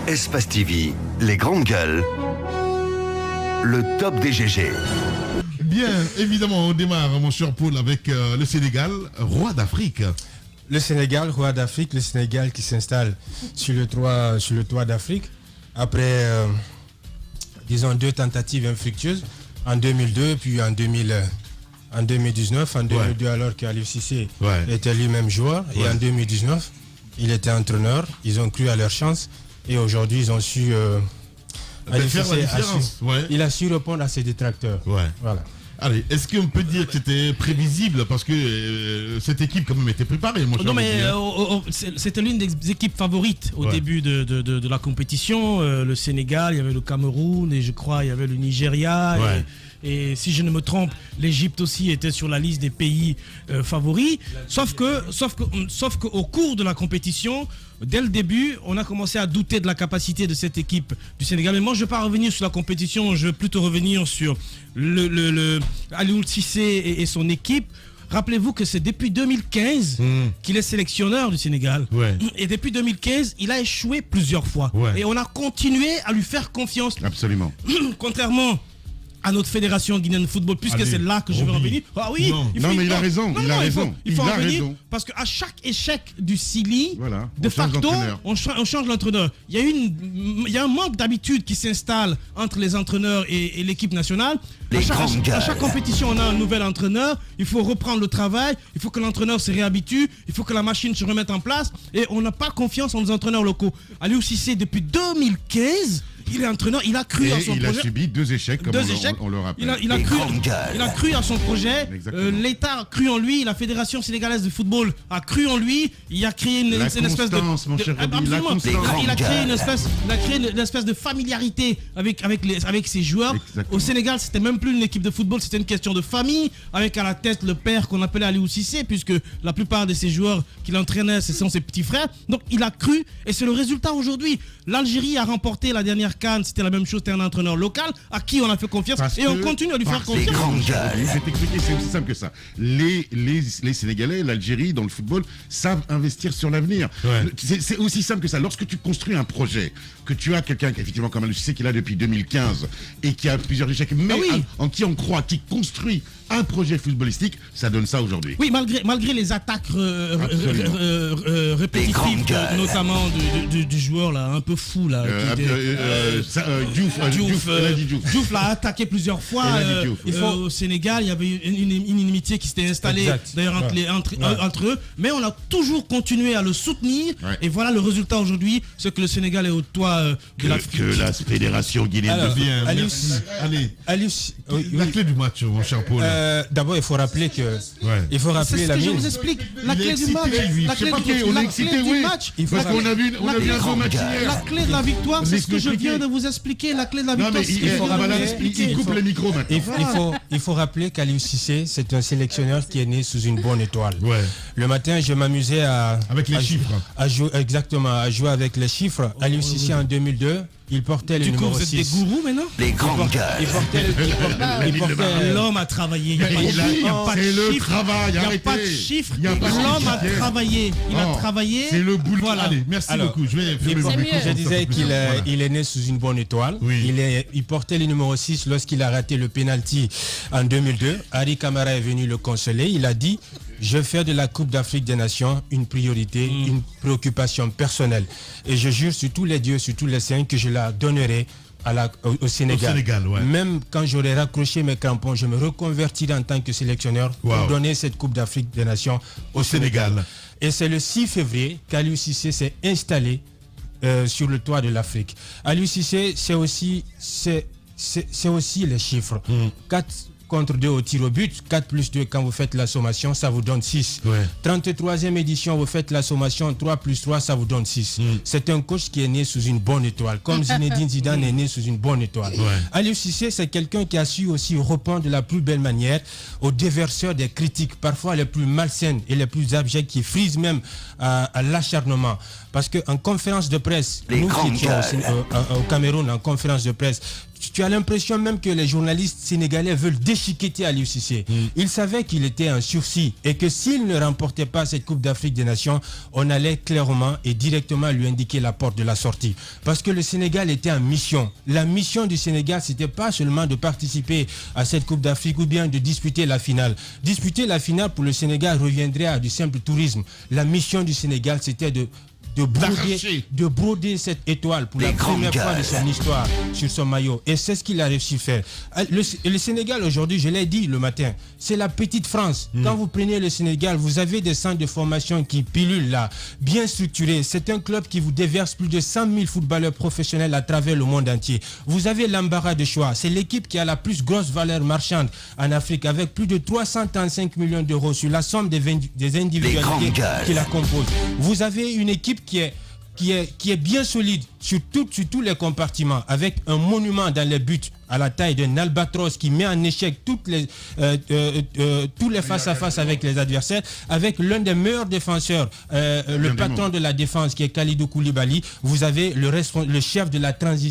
Espace TV, les grandes gueules, le top des GG. Bien, évidemment, on démarre, mon cher Paul, avec le Sénégal, roi d'Afrique. Le Sénégal, roi d'Afrique, le Sénégal qui s'installe sur le toit d'Afrique, après, disons, 2 tentatives infructueuses, en 2002, puis en 2019, en 2002 alors qu'Aliou Cissé était lui-même joueur, et en 2019, il était entraîneur, ils ont cru à leur chance, et aujourd'hui, ils ont su... Il a su répondre à ses détracteurs. Voilà. Allez, est-ce qu'on peut dire que c'était prévisible parce que cette équipe quand même était préparée? Non mais c'était l'une des équipes favorites au début de la compétition. Le Sénégal, il y avait le Cameroun et je crois il y avait le Nigeria. Et si je ne me trompe, l'Égypte aussi était sur la liste des pays favoris. Sauf que au cours de la compétition, dès le début, on a commencé à douter de la capacité de cette équipe du Sénégal. Mais moi, je ne vais pas revenir sur la compétition, je vais plutôt revenir sur Aliou Cissé et son équipe. Rappelez-vous que c'est depuis 2015 qu'il est sélectionneur du Sénégal. Et depuis 2015, il a échoué plusieurs fois. Et on a continué à lui faire confiance. Absolument. Contrairement à notre fédération guinéenne de football, puisque c'est là que je veux revenir. Ah oui, mais il a raison. Il faut en venir parce qu'à chaque échec du Sili, de facto, on change l'entraîneur. Il y a un manque d'habitude qui s'installe entre les entraîneurs et l'équipe nationale. À chaque compétition, on a un nouvel entraîneur. Il faut reprendre le travail. Il faut que l'entraîneur se réhabitue. Il faut que la machine se remette en place. Et on n'a pas confiance en nos entraîneurs locaux. Aliou Cissé, depuis 2015, il est entraîneur, il a cru à son projet. Il a subi 2 échecs, comme on le rappelle. Il a cru à son projet. L'État a cru en lui. La Fédération sénégalaise de football a cru en lui. Il a créé une espèce de... Il a créé une espèce de familiarité avec ses joueurs. Au Sénégal, c'était même plus une équipe de football, c'était une question de famille, avec à la tête le père qu'on appelait Aliou Cissé, puisque la plupart de ces joueurs qu'il entraînait, ce sont ses petits frères. Donc il a cru, et c'est le résultat aujourd'hui. L'Algérie a remporté la dernière CAN, c'était la même chose, c'était un entraîneur local à qui on a fait confiance, on continue à lui faire confiance. Je vais t'expliquer, c'est aussi simple que ça. Les Sénégalais, l'Algérie, dans le football, savent investir sur l'avenir. C'est aussi simple que ça. Lorsque tu construis un projet, que tu as quelqu'un qui, effectivement, comme Aliou Cissé, qui est là depuis 2015, et qui a plusieurs échecs, mais en qui on croit, qui construit un projet footballistique, ça donne ça aujourd'hui. Oui, malgré les attaques répétitives, notamment du joueur là, un peu fou là. Diouf l'a attaqué plusieurs fois. Au Sénégal, il y avait une inimitié qui s'était installée d'ailleurs entre eux, mais on a toujours continué à le soutenir. Et voilà le résultat aujourd'hui, c'est que le Sénégal est au toit de l'Afrique. Que la fédération guinéenne devient. La clé du match, mon cher Paul. D'abord, il faut rappeler que. Il faut rappeler la mine. Je vous explique. La clé du match. La clé du match. Parce qu'on a vu un grand match hier. La clé de la victoire, c'est ce que je viens de vous expliquer. La clé de la victoire, c'est ce que je viens de vous expliquer. Il coupe les micros maintenant. Il faut rappeler qu'Aliou Cissé, c'est un sélectionneur qui est né sous une bonne étoile. Le matin, je m'amusais avec les chiffres. À jouer avec les chiffres. Aliou Cissé en 2002. Il portait le numéro 6. Vous êtes des gourous maintenant? Les grandes gueules. Il portait... L'homme a travaillé. Il n'y a pas de chiffres. Il n'y a pas de chiffres. L'homme a travaillé. Il a travaillé. C'est le boulot. Voilà. Allez, merci beaucoup. Je vais fermer mon micro. Je disais qu'il est né sous une bonne étoile. Il portait le numéro 6 lorsqu'il a raté le penalty en 2002. Harry Camara est venu le consoler. Il a dit: je fais de la Coupe d'Afrique des Nations une priorité, une préoccupation personnelle. Et je jure sur tous les dieux, sur tous les saints, que je la donnerai au Sénégal. Même quand j'aurai raccroché mes crampons, je me reconvertirai en tant que sélectionneur pour donner cette Coupe d'Afrique des Nations au Sénégal. Et c'est le 6 février qu'Aliou Cissé s'est installé sur le toit de l'Afrique. Aliou Cissé, c'est aussi les chiffres. 4 contre 2 au tir au but, 4 plus 2 quand vous faites la sommation, ça vous donne 6. 33e édition, vous faites la sommation, 3 plus 3, ça vous donne 6. C'est un coach qui est né sous une bonne étoile, comme Zinedine Zidane est né sous une bonne étoile. Aliou Cissé, c'est quelqu'un qui a su aussi répondre de la plus belle manière aux déverseurs des critiques, parfois les plus malsaines et les plus abjects, qui frisent même à l'acharnement. Parce qu'en conférence de presse, nous qui étions au Cameroun en conférence de presse, tu as l'impression même que les journalistes sénégalais veulent déchiqueter Aliou Cissé. Ils savaient qu'il était en sursis et que s'il ne remportait pas cette Coupe d'Afrique des Nations, on allait clairement et directement lui indiquer la porte de la sortie. Parce que le Sénégal était en mission. La mission du Sénégal, c'était pas seulement de participer à cette Coupe d'Afrique ou bien de disputer la finale. Disputer la finale pour le Sénégal reviendrait à du simple tourisme. La mission du Sénégal, c'était de broder cette étoile pour la première fois de son histoire sur son maillot. Et c'est ce qu'il a réussi à faire. Le Sénégal aujourd'hui, je l'ai dit le matin, c'est la petite France. Quand vous prenez le Sénégal, vous avez des centres de formation qui pilulent là, bien structurés. C'est un club qui vous déverse plus de 100 000 footballeurs professionnels à travers le monde entier. Vous avez l'embarras de choix. C'est l'équipe qui a la plus grosse valeur marchande en Afrique, avec plus de 335 millions d'euros sur la somme des individualités qui la composent. Vous avez une équipe qui est bien solide sur tous les compartiments, avec un monument dans les buts à la taille d'un albatros qui met en échec tous les face-à-face avec les adversaires, avec l'un des meilleurs défenseurs, le patron de la défense qui est Kalidou Koulibaly. Vous avez le chef de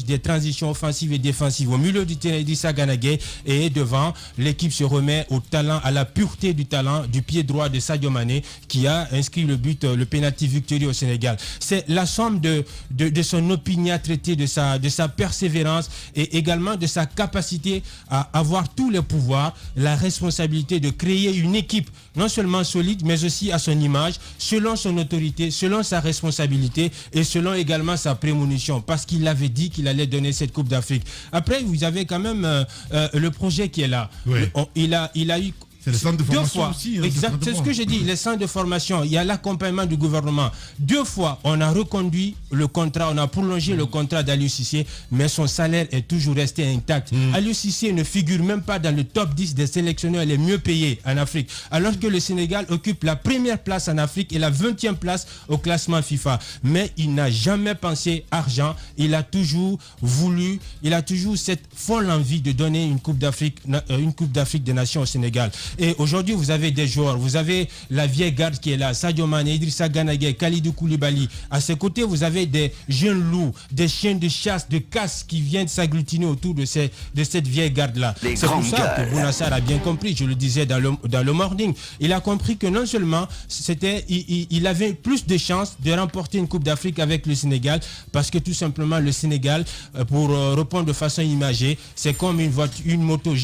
des transitions offensives et défensives au milieu du terrain, Idrissa Gana Gueye, et devant, l'équipe se remet au talent, à la pureté du talent du pied droit de Sadio Mané, qui a inscrit le penalty victorieux au Sénégal. C'est la somme de son opiniâtreté, de sa persévérance et également de sa capacité à avoir tous les pouvoirs, la responsabilité de créer une équipe non seulement solide, mais aussi à son image, selon son autorité, selon sa responsabilité et selon également sa prémonition, parce qu'il avait dit qu'il allait donner cette Coupe d'Afrique. Après, vous avez quand même le projet qui est là. Oui. Il a eu... C'est le centre de formation aussi. Exact, c'est ce que j'ai dit, les centres de formation, il y a l'accompagnement du gouvernement. 2 fois, on a reconduit le contrat, on a prolongé le contrat d'Aliou Cissé, mais son salaire est toujours resté intact. Aliou Cissé ne figure même pas dans le top 10 des sélectionneurs les mieux payés en Afrique, alors que le Sénégal occupe la première place en Afrique et la 20e place au classement FIFA. Mais il n'a jamais pensé argent, il a toujours cette folle envie de donner une Coupe d'Afrique des Nations au Sénégal. Et aujourd'hui, vous avez des joueurs, vous avez la vieille garde qui est là, Sadio Mané, Idrissa Gana Gueye, Kalidou Koulibaly. À ses côtés, vous avez des jeunes loups, des chiens de chasse, de casse qui viennent s'agglutiner autour de cette vieille garde-là. C'est pour ça que Bouna Sarr a bien compris, je le disais dans le morning. Il a compris que non seulement il avait plus de chances de remporter une Coupe d'Afrique avec le Sénégal, parce que tout simplement le Sénégal, pour répondre de façon imagée, c'est comme une moto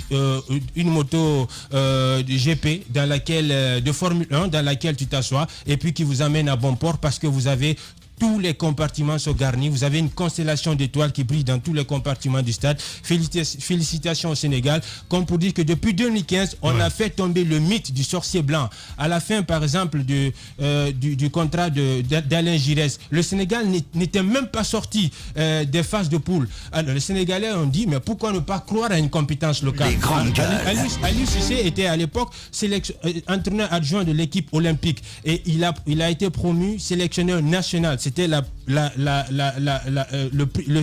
de GP dans laquelle de Formule 1 dans laquelle tu t'assois et puis qui vous amène à bon port, parce que vous avez tous les compartiments sont garnis, vous avez une constellation d'étoiles qui brille dans tous les compartiments du stade. Félicitations au Sénégal, comme pour dire que depuis 2015, on a fait tomber le mythe du sorcier blanc. À la fin, par exemple, du contrat d'Alain Giresse, le Sénégal n'était même pas sorti des phases de poule. Alors, les Sénégalais ont dit, mais pourquoi ne pas croire à une compétence locale? Aliou Cissé était à l'époque entraîneur adjoint de l'équipe olympique et il a été promu sélectionneur national. C'était le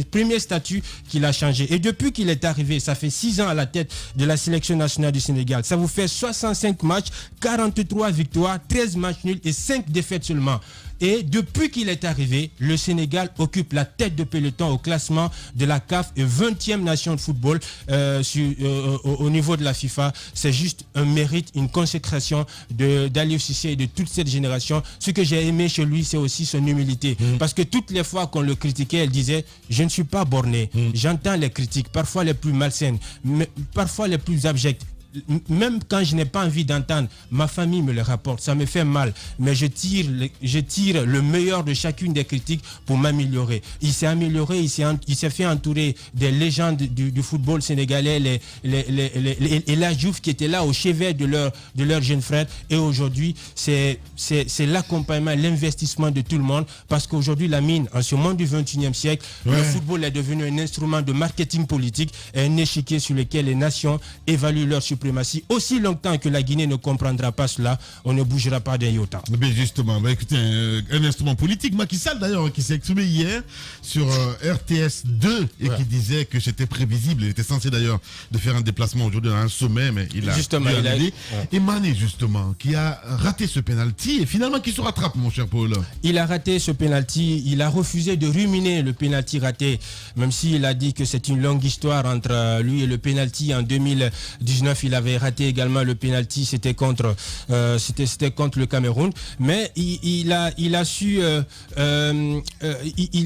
premier statut qu'il a changé. Et depuis qu'il est arrivé, ça fait 6 ans à la tête de la sélection nationale du Sénégal. Ça vous fait 65 matchs, 43 victoires, 13 matchs nuls et 5 défaites seulement. Et depuis qu'il est arrivé, le Sénégal occupe la tête de peloton au classement de la CAF et 20e nation de football au niveau de la FIFA. C'est juste un mérite, une consécration d'Aliou Cissé et de toute cette génération. Ce que j'ai aimé chez lui, c'est aussi son humilité. Parce que toutes les fois qu'on le critiquait, elle disait « Je ne suis pas borné. J'entends les critiques, parfois les plus malsaines, mais parfois les plus abjectes. Même quand je n'ai pas envie d'entendre, ma famille me le rapporte, ça me fait mal, mais je tire le meilleur de chacune des critiques pour m'améliorer. Il s'est amélioré, il s'est fait entourer des légendes du football sénégalais, et la Diouf qui était là au chevet de leur jeune frère. Et aujourd'hui, c'est l'accompagnement, l'investissement de tout le monde, parce qu'aujourd'hui, la mine, en ce monde du 21e siècle, le football est devenu un instrument de marketing politique et un échiquier sur lequel les nations évaluent leur supériorité suprématie. Aussi longtemps que la Guinée ne comprendra pas cela, on ne bougera pas d'un iota. Mais justement, écoutez, un instrument politique, Macky Sall d'ailleurs, qui s'est exprimé hier sur RTS 2 et qui disait que c'était prévisible. Il était censé d'ailleurs de faire un déplacement aujourd'hui dans un sommet, mais il a annulé. Et Mané, justement, qui a raté ce penalty et finalement qui se rattrape, mon cher Paul. Il a raté ce penalty, il a refusé de ruminer le penalty raté, même s'il a dit que c'est une longue histoire entre lui et le penalty. En 2019, il avait raté également le penalty, c'était contre le Cameroun, mais il a su,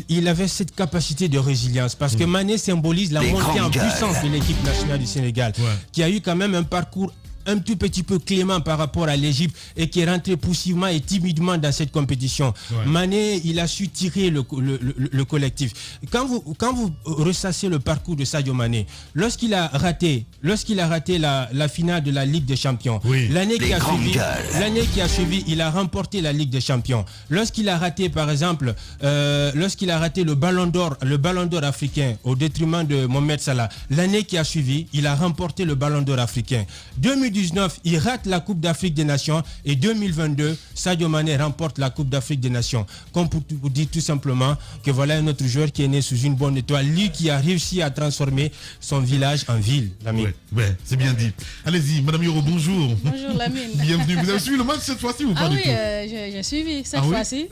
il avait cette capacité de résilience, parce que Mané symbolise la montée en puissance de l'équipe nationale du Sénégal, qui a eu quand même un parcours un tout petit peu clément par rapport à l'Égypte et qui est rentré poussivement et timidement dans cette compétition. Mané, il a su tirer le collectif. Quand vous ressassez le parcours de Sadio Mané, lorsqu'il a raté la finale de la Ligue des Champions, l'année qui a suivi, il a remporté la Ligue des Champions. Lorsqu'il a raté, par exemple, le Ballon d'Or africain au détriment de Mohamed Salah, l'année qui a suivi, il a remporté le Ballon d'Or africain. 2019, il rate la Coupe d'Afrique des Nations et 2022, Sadio Mané remporte la Coupe d'Afrique des Nations. Comme pour vous dire tout simplement que voilà un autre joueur qui est né sous une bonne étoile, lui qui a réussi à transformer son village en ville. Oui, c'est bien dit. Allez-y, Madame Yoro, bonjour. Bonjour Lamine. Bienvenue. Vous avez suivi le match cette fois-ci ou pas du tout? J'ai suivi cette fois-ci.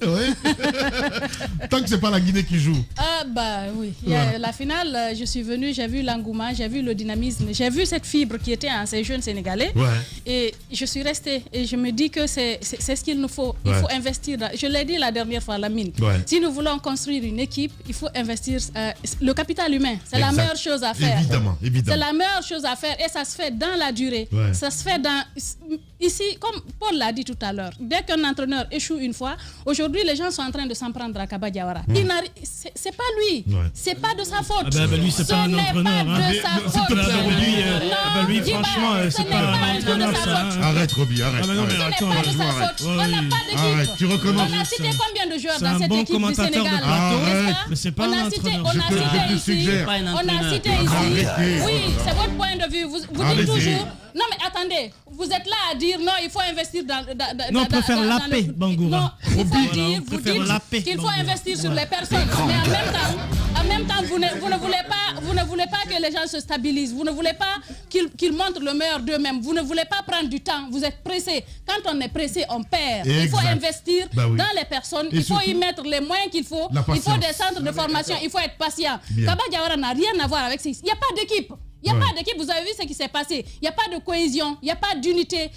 Tant que c'est pas la Guinée qui joue. La finale, je suis venu, j'ai vu l'engouement, j'ai vu le dynamisme, j'ai vu cette fibre qui était en ces jeunes Sénégalais. Et je suis restée et je me dis que c'est ce qu'il nous faut. Il faut investir. Je l'ai dit la dernière fois, Lamine. Si nous voulons construire une équipe, il faut investir le capital humain. C'est la meilleure chose à faire. Évidemment. C'est la meilleure chose à faire et ça se fait dans la durée. Ça se fait ici, comme Paul l'a dit tout à l'heure, dès qu'un entraîneur échoue une fois, aujourd'hui les gens sont en train de s'en prendre à Kaba Diawara. C'est pas lui. C'est pas de sa faute. Lui, c'est pas un entraîneur. De sa faute. Lui, franchement, c'est pas un entraîneur. Arrête, Roby, arrête. Ce n'est pas de sa faute. On n'a pas d'équipe. Arrête, tu recommences. On a cité combien de joueurs dans cette équipe du Sénégal? Mais c'est pas un entraîneur. Je te suggère. On a cité ici. Oui, c'est votre point de vue. Vous dites toujours. Non mais attendez, vous êtes là à dire non, il faut investir dans non, on préfère la paix, Bangoura. Non, vous dites qu'il faut investir sur les personnes, mais en même temps, vous ne voulez pas que les gens se stabilisent, vous ne voulez pas qu'ils montrent le meilleur d'eux-mêmes, vous ne voulez pas prendre du temps, vous êtes pressé. Quand on est pressé, on perd. Il faut investir dans les personnes, il faut y mettre les moyens qu'il faut, il faut des centres de formation, il faut être patient. Kaba Diawara n'a rien à voir avec ça. Il n'y a pas d'équipe. Il n'y a pas d'équipe, vous avez vu ce qui s'est passé. Il n'y a pas de cohésion, il n'y a pas d'unité.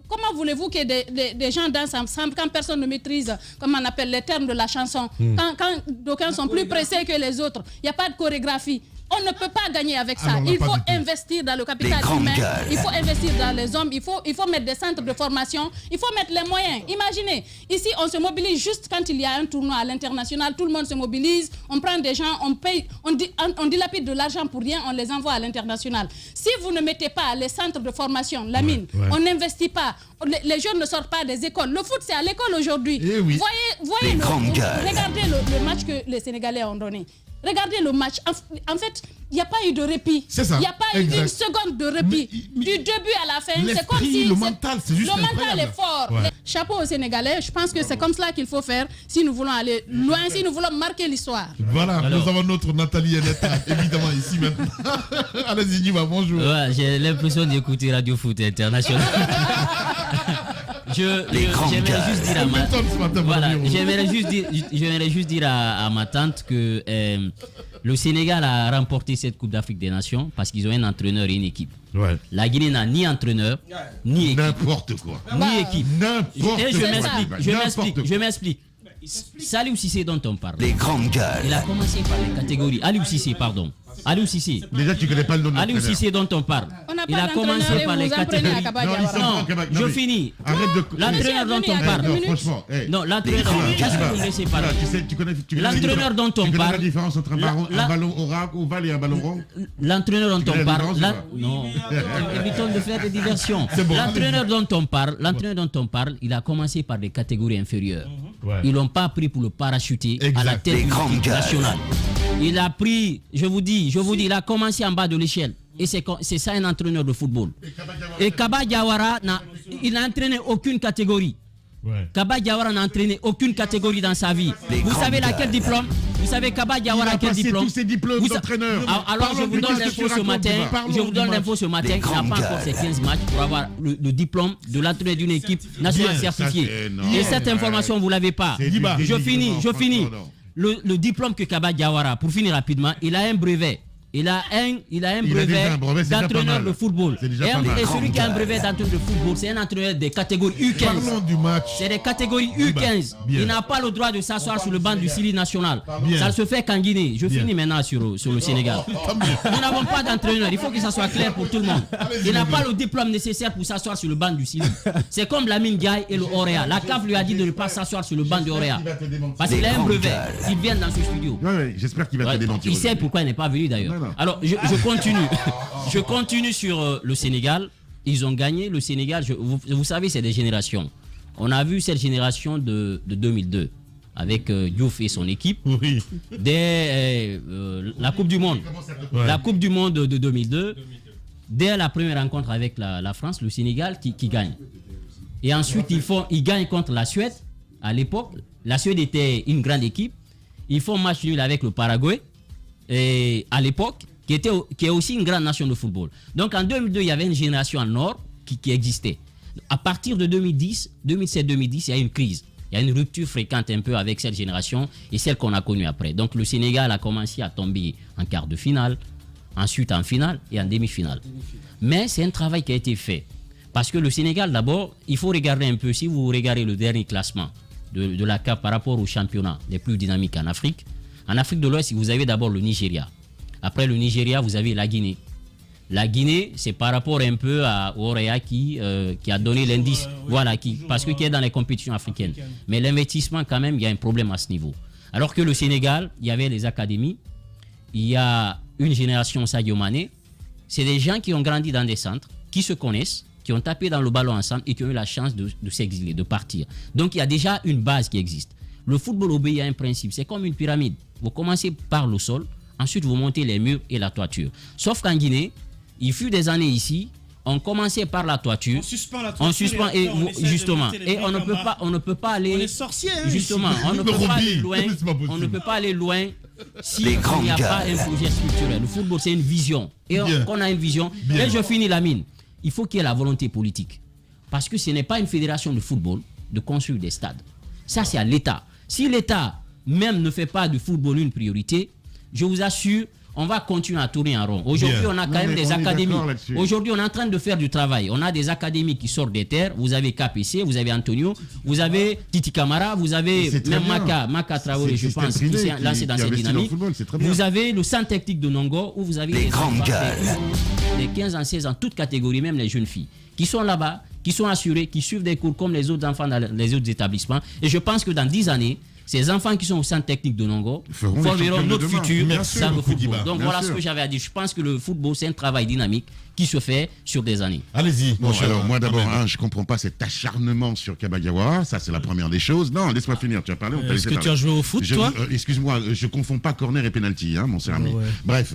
Comment voulez-vous que des gens dansent ensemble quand personne ne maîtrise, comme on appelle les termes de la chanson, quand d'aucuns sont plus pressés que les autres, il n'y a pas de chorégraphie. On ne peut pas gagner avec ça. Il faut investir dans le capital humain, il faut investir dans les hommes, il faut mettre des centres de formation, il faut mettre les moyens. Imaginez, ici on se mobilise juste quand il y a un tournoi à l'international, tout le monde se mobilise, on prend des gens, on paye, on dilapide de l'argent pour rien, on les envoie à l'international. Si vous ne mettez pas les centres de formation, Lamine, on n'investit pas, les jeunes ne sortent pas des écoles. Le foot c'est à l'école aujourd'hui. Voyez regardez le match que les Sénégalais ont donné. Regardez le match. En fait, il n'y a pas eu de répit. C'est ça. Il n'y a pas eu une seconde de répit. Du début à la fin, c'est comme si... Le mental, c'est juste incroyable. Le mental est fort. Chapeau aux Sénégalais. Je pense que c'est comme cela qu'il faut faire si nous voulons aller loin, si nous voulons marquer l'histoire. Voilà, nous avons notre Nathalie Eneta, évidemment, ici maintenant. Allez-y, Nima, bonjour. J'ai l'impression d'écouter Radio Foot International. J'aimerais juste dire à ma tante que le Sénégal a remporté cette Coupe d'Afrique des Nations parce qu'ils ont un entraîneur et une équipe. La Guinée n'a ni entraîneur, ni équipe. N'importe quoi. Ni équipe. Je m'explique. Salou Cissé dont on parle. Les grandes gueules. Il a commencé par les catégories. Aliou Cissé, pardon. Aliou Cissé. Déjà, tu connais pas le nom de Aliou Cissé dont on parle. Il a commencé par les catégories. Non, je finis. L'entraîneur dont on parle. Non, franchement. Non, l'entraîneur. Qu'est-ce que vous laissez parler? L'entraîneur dont on parle. La différence entre un ballon ovale et un ballon rond. L'entraîneur dont on parle. Non. Évitons de faire des diversions. L'entraîneur dont on parle, il a commencé par des catégories inférieures. Ils l'ont pas pris pour le parachuter à la tête de l'équipe nationale. Il a pris, je vous dis, il a commencé en bas de l'échelle. Et c'est ça un entraîneur de football. Et Kaba Diawara, il n'a entraîné aucune catégorie. Kaba Diawara n'a entraîné aucune catégorie dans sa vie. Vous savez laquelle diplôme? Vous savez Kaba Diawara quel diplôme? Tous ses diplômes d'entraîneur. Alors je vous donne l'info ce matin. Je vous donne l'info ce matin. Il n'a pas encore ses 15 matchs pour avoir le diplôme de l'entraîneur d'une équipe nationale certifiée. Et cette information vous l'avez pas. Je finis. Le diplôme que Kaba Diawara, pour finir rapidement, il a un brevet. Il a un brevet d'entraîneur de football. Et celui qui a un brevet d'entraîneur de football, c'est un entraîneur des catégories U15. Parlons du match. C'est des catégories U15. Il n'a pas le droit de s'asseoir sur le banc du Sili national. Ça se fait qu'en Guinée. Je finis maintenant sur le Sénégal. Nous n'avons pas d'entraîneur. Il faut que ça soit clair pour tout le monde. Il n'a pas le diplôme nécessaire pour s'asseoir sur le banc du Sili. C'est comme Lamine Gaye et le Orea. La CAF lui a dit de ne pas s'asseoir sur le banc du Orea. Parce qu'il a un brevet. Il vient dans ce studio. J'espère qu'il va te démentir. Il sait pourquoi il n'est pas venu d'ailleurs. Alors, je continue. Je continue sur le Sénégal. Ils ont gagné. Le Sénégal, vous savez, c'est des générations. On a vu cette génération de 2002 avec Diouf et son équipe. Oui. Dès la Coupe du Monde. La Coupe du Monde de 2002. Dès la première rencontre avec la France, le Sénégal qui gagne. Et ensuite, ils gagnent contre la Suède. À l'époque, la Suède était une grande équipe. Ils font match nul avec le Paraguay. Et à l'époque, qui est aussi une grande nation de football. Donc en 2002, il y avait une génération en or qui existait. À partir de 2010, 2007-2010, il y a une crise. Il y a une rupture fréquente un peu avec cette génération et celle qu'on a connue après. Donc le Sénégal a commencé à tomber en quart de finale, ensuite en finale et en demi-finale. Mais c'est un travail qui a été fait. Parce que le Sénégal, d'abord, il faut regarder un peu, si vous regardez le dernier classement de la CAF par rapport aux championnats les plus dynamiques en Afrique de l'Ouest, vous avez d'abord le Nigeria. Après le Nigeria, vous avez la Guinée. La Guinée, c'est par rapport un peu à Orea qui a donné l'indice, parce qu'il est dans les compétitions africaines. Mais l'investissement, quand même, il y a un problème à ce niveau. Alors que le Sénégal, il y avait les académies, il y a une génération Sadio Mané. C'est des gens qui ont grandi dans des centres, qui se connaissent, qui ont tapé dans le ballon ensemble et qui ont eu la chance de s'exiler, de partir. Donc il y a déjà une base qui existe. Le football obéit à un principe, c'est comme une pyramide. Vous commencez par le sol, ensuite vous montez les murs et la toiture. Sauf qu'en Guinée, il fut des années ici, on commençait par la toiture. On suspend et justement, et on ne peut pas aller. On est sorciers, hein, justement, on ne peut pas aller loin. On ne peut pas aller loin si il n'y a pas un projet structurel. Le football, c'est une vision. Et on a une vision. Et je finis la mine. Il faut qu'il y ait la volonté politique. Parce que ce n'est pas une fédération de football de construire des stades. Ça, c'est à l'État. Si l'État même ne fait pas du football une priorité, je vous assure, on va continuer à tourner en rond. Aujourd'hui, on a quand même des académies. Aujourd'hui, on est en train de faire du travail. On a des académies qui sortent des terres. Vous avez KPC, vous avez Antonio, vous avez Titi Camara, vous avez même Maka Traoré, je pense, qui s'est lancé dans cette dynamique. Vous avez le centre technique de Nongo, où vous avez les 15 ans, 16 ans, toutes catégories, même les jeunes filles, qui sont là-bas, qui sont assurés, qui suivent des cours comme les autres enfants dans les autres établissements. Et je pense que dans 10 années, ces enfants qui sont au centre technique de Nongo formeront notre futur dans le football. Donc voilà ce que j'avais à dire. Je pense que le football, c'est un travail dynamique qui se fait sur des années. Allez-y. Bon, alors moi d'abord, je ne comprends pas cet acharnement sur Kaba Diawara. Ça, c'est la première des choses. Non, laisse-moi finir. Tu as parlé. Est-ce que tu as joué au foot, toi? Excuse-moi, je ne confonds pas corner et penalty, mon cher ami. Ouais. Bref,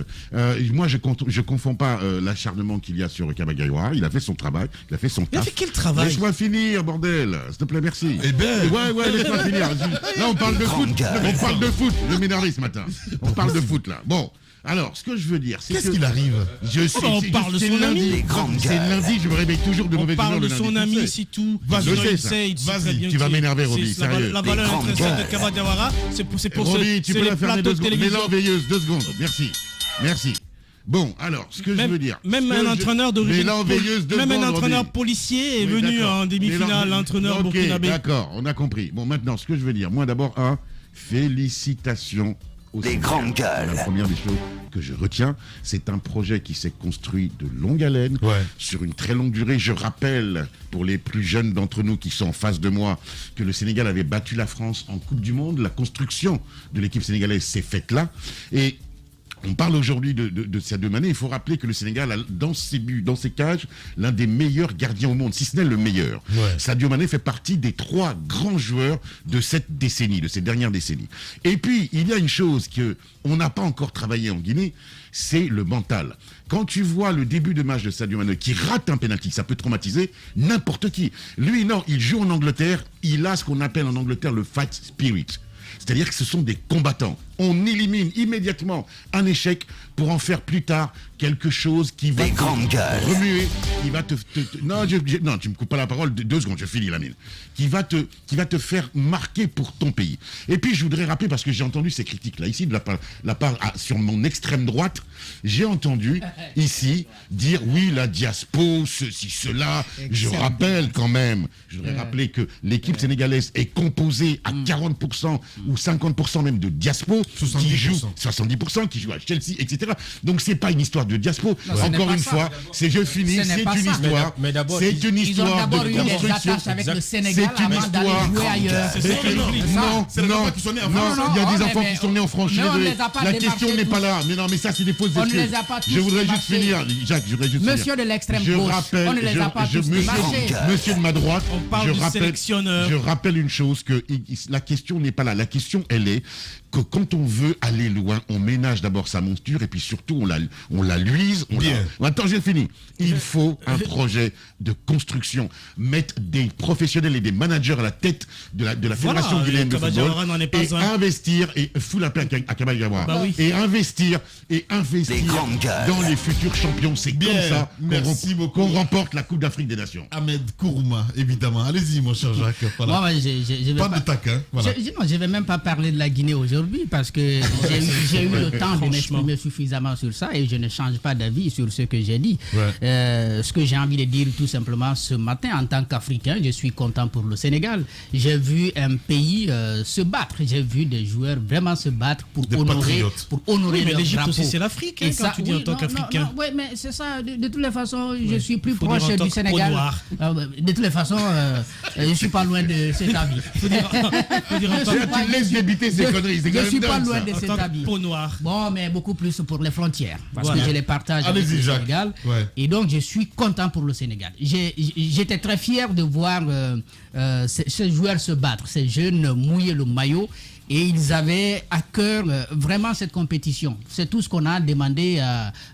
moi, je ne confonds pas l'acharnement qu'il y a sur Kaba Diawara. Il a fait son travail. Il a fait son taf. Il a fait quel travail? Laisse-moi finir, bordel. S'il te plaît, merci. Eh ben. Ouais, laisse-moi finir. Là, on parle de foot. On parle de foot. Je m'énerve ce matin. On parle de foot, là. Bon. Alors, ce que je veux dire, c'est qu'est-ce qu'il arrive? On parle de son ami. C'est lundi, je me réveille toujours de mauvaise humeur. On parle de son ami, si tout. Vas-y, tu vas m'énerver, Roby, sérieux. La valeur intrinsèque de Kaba Diawara, c'est pour Roby, tu peux la fermer 2 secondes. Mais l'enveilleuse, 2 secondes. Merci. Bon, alors, ce que je veux dire. Même un entraîneur d'origine. Même un entraîneur policier est venu en demi-finale, l'entraîneur burkinabé. D'accord, on a compris. Bon, maintenant, ce que je veux dire, moi d'abord, félicitations. Les grandes gueules. La première des choses que je retiens, c'est un projet qui s'est construit de longue haleine, sur une très longue durée. Je rappelle, pour les plus jeunes d'entre nous qui sont en face de moi, que le Sénégal avait battu la France en Coupe du Monde. La construction de l'équipe sénégalaise s'est faite là. Et On parle aujourd'hui de Sadio Mané. Il faut rappeler que le Sénégal a dans ses buts, dans ses cages, l'un des meilleurs gardiens au monde, si ce n'est le meilleur. Ouais. Sadio Mané fait partie des 3 grands joueurs de cette décennie, de ces dernières décennies. Et puis, il y a une chose qu'on n'a pas encore travaillé en Guinée, c'est le mental. Quand tu vois le début de match de Sadio Mané qui rate un penalty, ça peut traumatiser n'importe qui. Lui, non, il joue en Angleterre, il a ce qu'on appelle en Angleterre le fight spirit. C'est-à-dire que ce sont des combattants. On élimine immédiatement un échec pour en faire plus tard quelque chose qui va te remuer, qui va non, tu me coupes pas la parole, 2 secondes, je finis la mine. Qui va te faire marquer pour ton pays. Et puis je voudrais rappeler, parce que j'ai entendu ces critiques-là ici, de la part sur mon extrême droite, j'ai entendu ici dire oui, la diaspora, ceci, cela. Je rappelle quand même, je voudrais rappeler que l'équipe sénégalaise est composée à 40% ou 50% même de diaspora, qui joue 70%, qui joue à Chelsea, etc. Donc c'est pas une histoire de diaspora. Encore une fois, c'est une histoire. Mais d'abord, c'est une histoire de construction. Avec le Sénégal avant d'aller jouer ailleurs. Non, il y a des enfants qui sont nés en France. La question n'est pas là. Mais non, mais ça c'est des fausses excuses. Je voudrais juste finir, Jacques. Monsieur de l'extrême gauche, on ne les a pas tous démarchés. Monsieur de ma droite, je rappelle une chose, que la question n'est pas là. La question, elle est que quand on veut aller loin, on ménage d'abord sa monture et puis surtout on la luise. Attends, j'ai fini. Il faut un projet de construction. Mettre des professionnels et des managers à la tête de la Fédération guinéenne de football et investir, et fou la paix à Kabal Gawar, et investir dans les futurs champions. C'est comme ça qu'on remporte la Coupe d'Afrique des Nations. Ahmed Kourouma, évidemment. Allez-y, mon cher Jacques. Voilà. Pas de taquin. Voilà. Je ne vais même pas parler de la Guinée aujourd'hui parce que j'ai eu le temps de m'exprimer suffisamment sur ça et je ne change pas d'avis sur ce que j'ai dit. Ce que j'ai envie de dire tout simplement ce matin en tant qu'Africain, je suis content pour le Sénégal. J'ai vu un pays se battre. J'ai vu des joueurs vraiment se battre pour honorer leur l'Égypte drapeau. aussi, c'est l'Afrique quand tu dis en tant qu'Africain. Oui, mais c'est ça. De toutes les façons, je suis plus proche du Sénégal. De toutes les façons, je ne suis pas loin de cet avis. Tu laisses débiter ces conneries. Je ne suis pas loin de cet avis. Peau noire. Bon, mais beaucoup plus pour les frontières. Parce que je les partage avec le Sénégal. Et donc, je suis content pour le Sénégal. J'étais très fier de voir ces joueurs se battre, ces jeunes mouiller le maillot. Et ils avaient à cœur vraiment cette compétition. C'est tout ce qu'on a demandé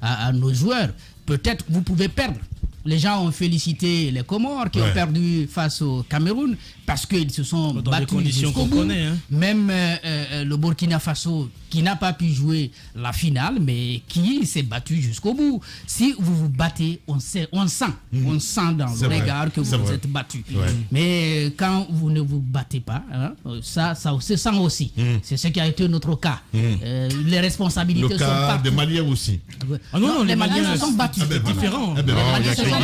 à nos joueurs. Peut-être vous pouvez perdre. Les gens ont félicité les Comores qui ont perdu face au Cameroun parce qu'ils se sont battus jusqu'au bout. Même le Burkina Faso qui n'a pas pu jouer la finale mais qui s'est battu jusqu'au bout. Si vous vous battez, on sent dans le regard que vous êtes battu. Mais quand vous ne vous battez pas, ça se sent aussi. C'est ce qui a été notre cas. Les responsabilités sont partout. Des Maliens aussi. Non, les Maliens se sont battus. C'est différent. Il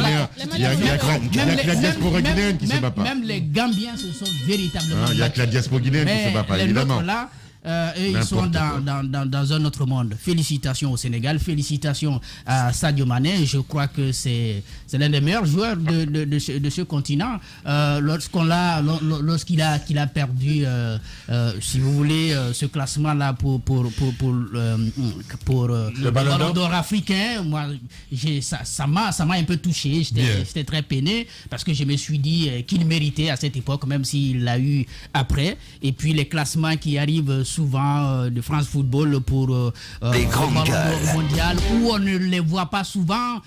y a que la diaspora guinéenne qui ne se bat pas. Même les Gambiens se sont véritablement battus. Il y a que la diaspora guinéenne qui ne se bat pas, évidemment. Ils sont dans un autre monde. Félicitations au Sénégal, félicitations à Sadio Mané. Je crois que c'est l'un des meilleurs joueurs de ce continent. Lorsqu'il a perdu, si vous voulez, ce classement-là pour le Ballon d'Or africain, moi, ça m'a un peu touché. J'étais très peiné parce que je me suis dit qu'il méritait à cette époque, même s'il l'a eu après. Et puis les classements qui arrivent souvent de France Football pour le mondial où on ne les voit pas souvent,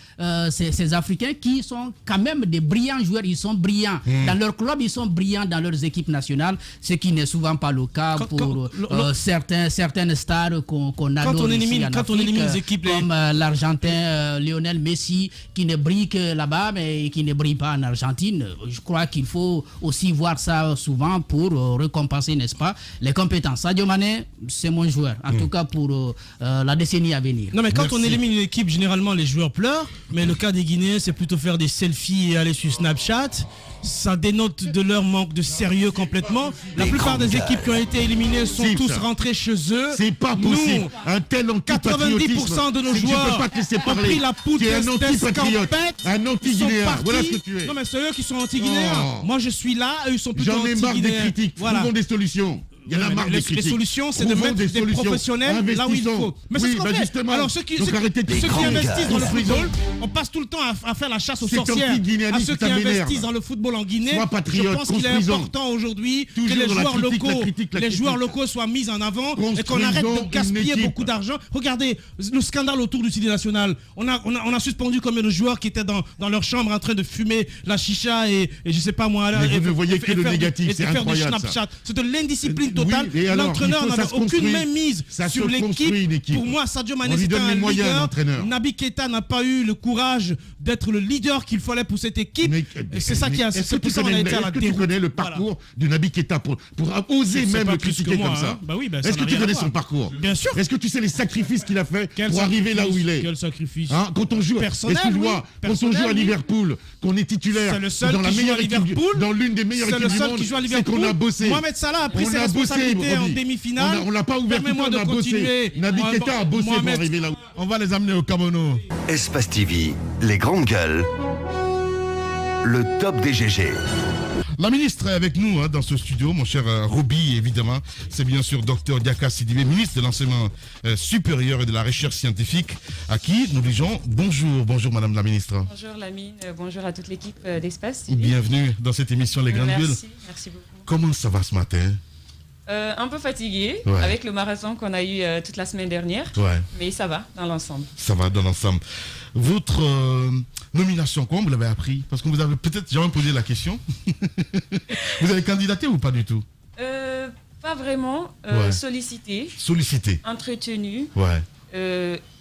ces Africains qui sont quand même des brillants joueurs. Ils sont brillants dans leur club, ils sont brillants dans leurs équipes nationales, ce qui n'est souvent pas le cas pour certaines stars qu'on adore ici en Afrique, les équipes comme l'Argentin Lionel Messi qui ne brille que là-bas mais qui ne brille pas en Argentine. Je crois qu'il faut aussi voir ça souvent pour récompenser, n'est-ce pas, les compétences. Sadio Mané, c'est mon joueur, en tout cas pour la décennie à venir. Non mais quand on élimine une équipe, généralement les joueurs pleurent, mais le cas des Guinéens, c'est plutôt faire des selfies et aller sur Snapchat. Ça dénote de leur manque de sérieux complètement. La plupart des équipes qui ont été éliminées sont tous rentrés chez eux. C'est pas possible. Un tel antipatriotisme. 90% de nos joueurs ont pris la poudre d'escampette. Un anti-guinéen. Voilà ce que tu es. Non mais c'est eux qui sont anti-guinéens. Moi je suis là, eux ils sont plutôt anti-guinéens. J'en ai marre des critiques. Trouvons des solutions. Il y en a marre des critiques. Les solutions, c'est de mettre des professionnels là où il faut. Mais c'est ce qu'on fait. Justement. Alors ceux qui investissent dans le football, on passe tout le temps à faire la chasse aux sorcières. À ceux qui investissent dans le football en Guinée, je pense qu'il est important aujourd'hui que les joueurs locaux soient mis en avant et qu'on arrête de gaspiller beaucoup d'argent. Regardez le scandale autour du Sidi National. On a suspendu combien de joueurs qui étaient dans leur chambre en train de fumer la chicha et je sais pas moi. Mais vous ne voyez que le négatif, c'est incroyable. C'est de l'indiscipline totale. L'entraîneur n'avait aucune main mise sur l'équipe. Pour moi, Sadio Mané, c'était un leader. Naby Keita n'a pas eu le courage d'être le leader qu'il fallait pour cette équipe. C'est ça qui a. Est-ce que tu connais le parcours de Naby Keita pour oser même le critiquer comme ça? Est-ce que tu connais son parcours? Bien sûr. Est-ce que tu sais les sacrifices qu'il a fait pour arriver là où il est? Quel sacrifice? Quand on joue à Liverpool, qu'on est titulaire dans la meilleure équipe, dans l'une des meilleures équipes du monde, c'est qu'on a bossé. Mohamed Salah a pris ses responsabilités en demi-finale. On l'a pas ouvert, on a bossé. Naby Keita a bossé pour arriver là où. On va les amener au Cameroun. Espace TV, les grandes gueules, le top des GG. La ministre est avec nous dans ce studio, mon cher Roby, évidemment. C'est bien sûr Dr Diaka Sidibé, ministre de l'enseignement supérieur et de la recherche scientifique, à qui nous disons bonjour. Bonjour Madame la ministre. Bonjour Lamine, bonjour à toute l'équipe d'Espace TV. Bienvenue dans cette émission Les Grandes Gueules. Merci beaucoup. Comment ça va ce matin? Un peu fatigué avec le marathon qu'on a eu toute la semaine dernière, mais ça va dans l'ensemble. Ça va dans l'ensemble. Votre nomination, comment vous l'avez appris? Parce que vous avez peut-être jamais posé la question. Vous avez candidaté ou pas du tout? Pas vraiment. Sollicité. Sollicité. Entretenu.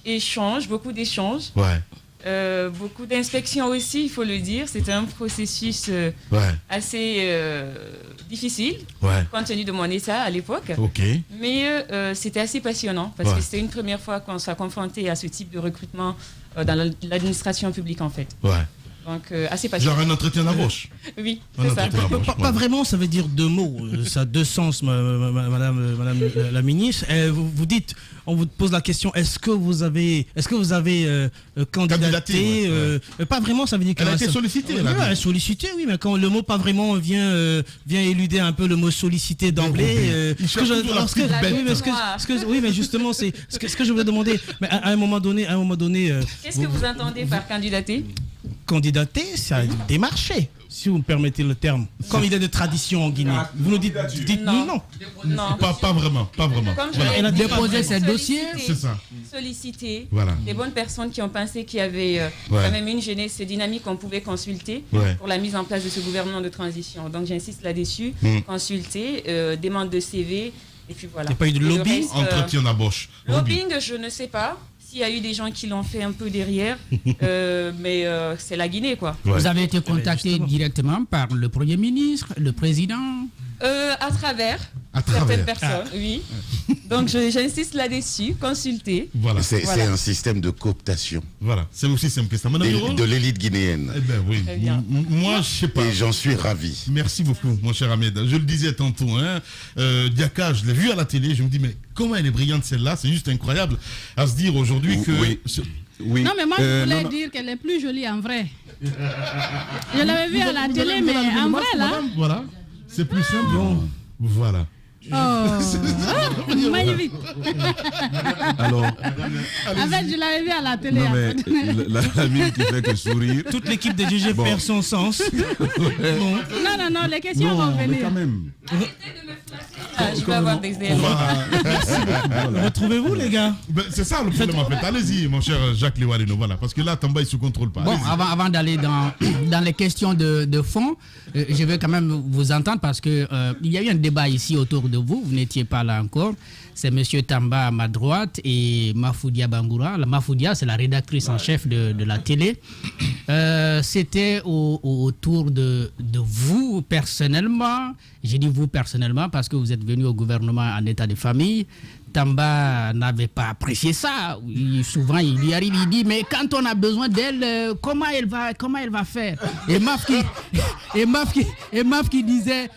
Échange, beaucoup d'échanges. Beaucoup d'inspections aussi, il faut le dire. C'était un processus assez difficile, compte tenu de mon état à l'époque. Mais c'était assez passionnant parce que c'était une première fois qu'on s'est confronté à ce type de recrutement dans l'administration publique en fait. Donc assez passionnant. Genre un entretien d'embauche. Oui, c'est ça. Pas vraiment, ça veut dire deux mots. Ça a deux sens, madame la ministre. Vous dites, on vous pose la question, est-ce que vous avez candidaté Pas vraiment, ça veut dire qu'elle a été sollicitée. Elle est sollicitée, oui, mais quand le mot pas vraiment vient éluder un peu le mot sollicité d'emblée. Oui, mais justement, c'est ce que je voulais demander. Mais à un moment donné. Qu'est-ce que vous entendez par candidater? Candidater, c'est démarcher, si vous me permettez le terme. Comme il est de tradition en Guinée. Vous nous dites non. Pas vraiment. Elle a déposé ses dossiers. C'est ça. Solliciter des bonnes personnes qui ont pensé qu'il y avait quand même une jeunesse dynamique qu'on pouvait consulter pour la mise en place de ce gouvernement de transition. Donc j'insiste là-dessus. Consulter, demande de CV, et puis voilà. Il n'y a pas eu de lobbying? Entretien d'embauche. Lobbying, je ne sais pas. S'il y a eu des gens qui l'ont fait un peu derrière, mais c'est la Guinée, quoi. Vous avez été contacté directement par le Premier ministre, le Président? À travers certaines personnes, oui. Donc j'insiste là-dessus, consulter. Voilà. C'est un système de cooptation. Voilà, c'est aussi simple que ça. De l'élite guinéenne. Eh ben oui. Moi, je sais pas. Et j'en suis ravi. Merci beaucoup, mon cher Ahmed. Je le disais tantôt, Diaka, je l'ai vu à la télé, je me dis, mais comment elle est brillante celle-là? C'est juste incroyable à se dire aujourd'hui que... Oui. Non, mais moi, je voulais dire qu'elle est plus jolie en vrai. Je l'avais vue à la télé, mais en vrai, là... Voilà. C'est plus simple. Voilà. Magnifique. Alors, en fait, je l'avais vu à la télé. Non, mais la mine qui fait que sourire. Toute l'équipe de GG perd son sens. Non, les questions vont venir. Mais quand même. Je vais avoir des éléments. Retrouvez-vous, les gars. C'est ça le problème en fait. Allez-y, mon cher Jacques Léwarino. Voilà, parce que là, Tamba, il se contrôle pas. Bon, avant d'aller dans les questions de fond, je vais quand même vous entendre parce que il y a eu un débat ici autour de vous n'étiez pas là encore. C'est M. Tamba à ma droite et Mafoudia Bangoura. La Mafoudia, c'est la rédactrice en chef de la télé. C'était autour de vous personnellement. J'ai dit vous personnellement parce que vous êtes venu au gouvernement en état de famille. Tamba n'avait pas apprécié ça. Souvent, il y arrive, il dit, mais quand on a besoin d'elle, comment elle va faire? Et Maf qui disait,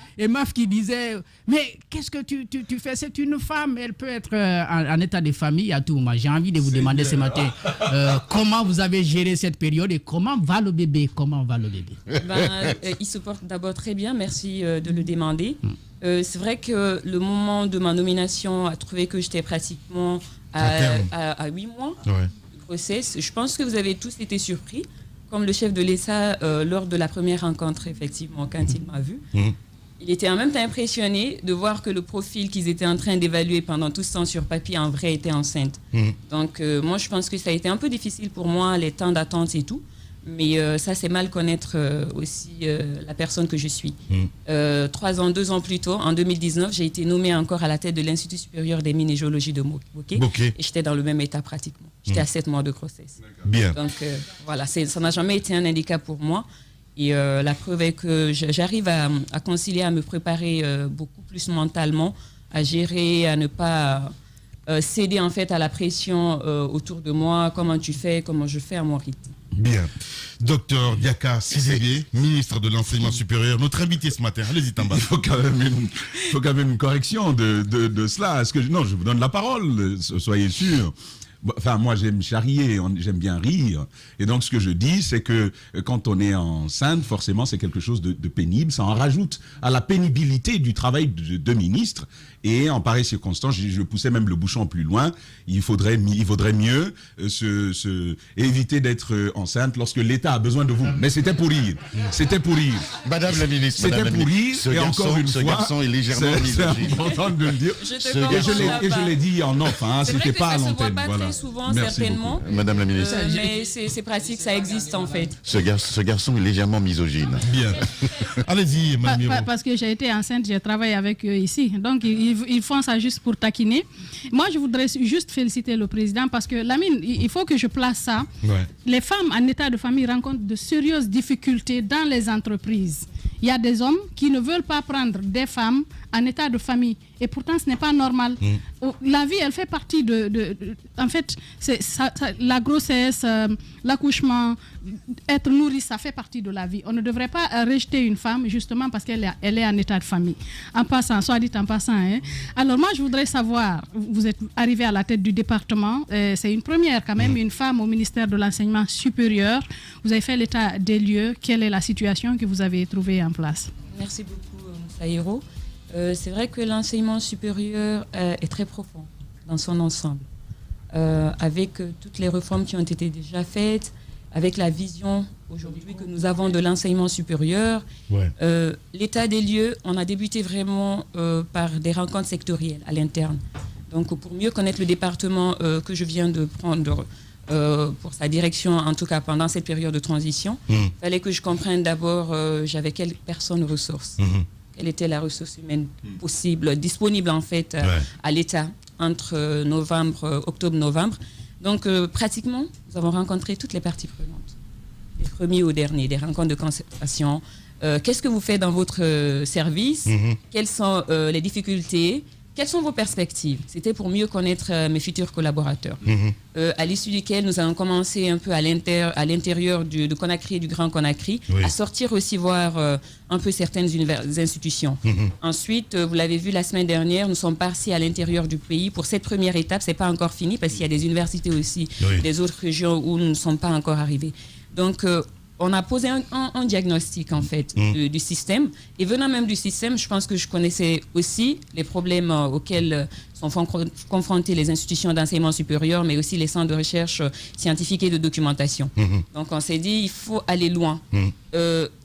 mais qu'est-ce que tu fais? C'est une femme, elle peut être en état de famille à tout moment. J'ai envie de vous demander ce matin, comment vous avez géré cette période et comment va le bébé? Il se porte d'abord très bien, merci de le demander. C'est vrai que le moment de ma nomination a trouvé que j'étais pratiquement à 8 mois de grossesse. Je pense que vous avez tous été surpris, comme le chef de l'État lors de la première rencontre, effectivement, quand il m'a vu. Il était en même temps impressionné de voir que le profil qu'ils étaient en train d'évaluer pendant tout ce temps sur papier, en vrai, était enceinte. Donc, moi, je pense que ça a été un peu difficile pour moi, les temps d'attente et tout. Mais ça, c'est mal connaître aussi la personne que je suis. 2 ans plus tôt, en 2019, j'ai été nommée encore à la tête de l'Institut supérieur des mines et géologie de Bokeh. Et j'étais dans le même état pratiquement. J'étais à 7 mois de grossesse. Bien. Donc, voilà, ça n'a jamais été un handicap pour moi. Et la preuve est que j'arrive à concilier, à me préparer beaucoup plus mentalement, à gérer, à ne pas céder en fait à la pression autour de moi. Comment tu fais, comment je fais à mon rythme. Bien. Docteur Diaka Sizege, ministre de l'Enseignement supérieur, notre invité ce matin. Allez-y, Tamba. Il faut quand même une correction de cela. Non, je vous donne la parole, soyez sûr. Enfin, moi, j'aime charrier, j'aime bien rire. Et donc, ce que je dis, c'est que quand on est enceinte, forcément, c'est quelque chose de pénible. Ça en rajoute à la pénibilité du travail de ministre. Et en pareille circonstance, je poussais même le bouchon plus loin. Il vaudrait mieux éviter d'être enceinte lorsque l'État a besoin de vous. Mais c'était pour rire. C'était pour rire. Madame la ministre, c'était pour rire. Ce garçon est légèrement misogyne. C'est important de le dire. Et je l'ai dit en off. C'était pas à l'antenne. Voilà. Souvent, certainement. Madame la ministre. Mais c'est pratique, ça existe en fait. Ce garçon est légèrement misogyne. Bien. Allez-y, Madame. Parce que j'ai été enceinte, j'ai travaillé avec eux ici. Donc, ils font ça juste pour taquiner. Moi, je voudrais juste féliciter le président parce que, Lamine, il faut que je place ça. Ouais. Les femmes en état de famille rencontrent de sérieuses difficultés dans les entreprises. Il y a des hommes qui ne veulent pas prendre des femmes en état de famille. Et pourtant, ce n'est pas normal. La vie, elle fait partie en fait, la grossesse, l'accouchement, être nourri, ça fait partie de la vie. On ne devrait pas rejeter une femme justement parce qu'elle est en état de famille. En passant, soit dit en passant. Alors moi, je voudrais savoir, vous êtes arrivé à la tête du département, c'est une première quand même, une femme au ministère de l'Enseignement supérieur. Vous avez fait l'état des lieux. Quelle est la situation que vous avez trouvée en place? Merci beaucoup, Saïro. C'est vrai que l'enseignement supérieur est très profond dans son ensemble. Avec toutes les réformes qui ont été déjà faites, avec la vision aujourd'hui que nous avons de l'enseignement supérieur, l'état des lieux, on a débuté vraiment par des rencontres sectorielles à l'interne. Donc pour mieux connaître le département que je viens de prendre pour sa direction, en tout cas pendant cette période de transition, il fallait que je comprenne d'abord j'avais quelles personnes ressources. Quelle était la ressource humaine possible, disponible en fait à l'État entre octobre-novembre. Donc pratiquement, nous avons rencontré toutes les parties prenantes, des premiers au dernier, des rencontres de concertation. Qu'est-ce que vous faites dans votre service? Quelles sont les difficultés? Quelles sont vos perspectives? C'était pour mieux connaître mes futurs collaborateurs. À l'issue duquel nous avons commencé un peu à l'intérieur de Conakry et du Grand Conakry, à sortir aussi voir un peu certaines institutions. Ensuite, vous l'avez vu la semaine dernière, nous sommes partis à l'intérieur du pays. Pour cette première étape, ce n'est pas encore fini parce qu'il y a des universités aussi, des autres régions où nous ne sommes pas encore arrivés. Donc, on a posé un diagnostic en fait du système, et venant même du système, je pense que je connaissais aussi les problèmes auxquels sont confrontés les institutions d'enseignement supérieur, mais aussi les centres de recherche scientifique et de documentation. Donc on s'est dit il faut aller loin.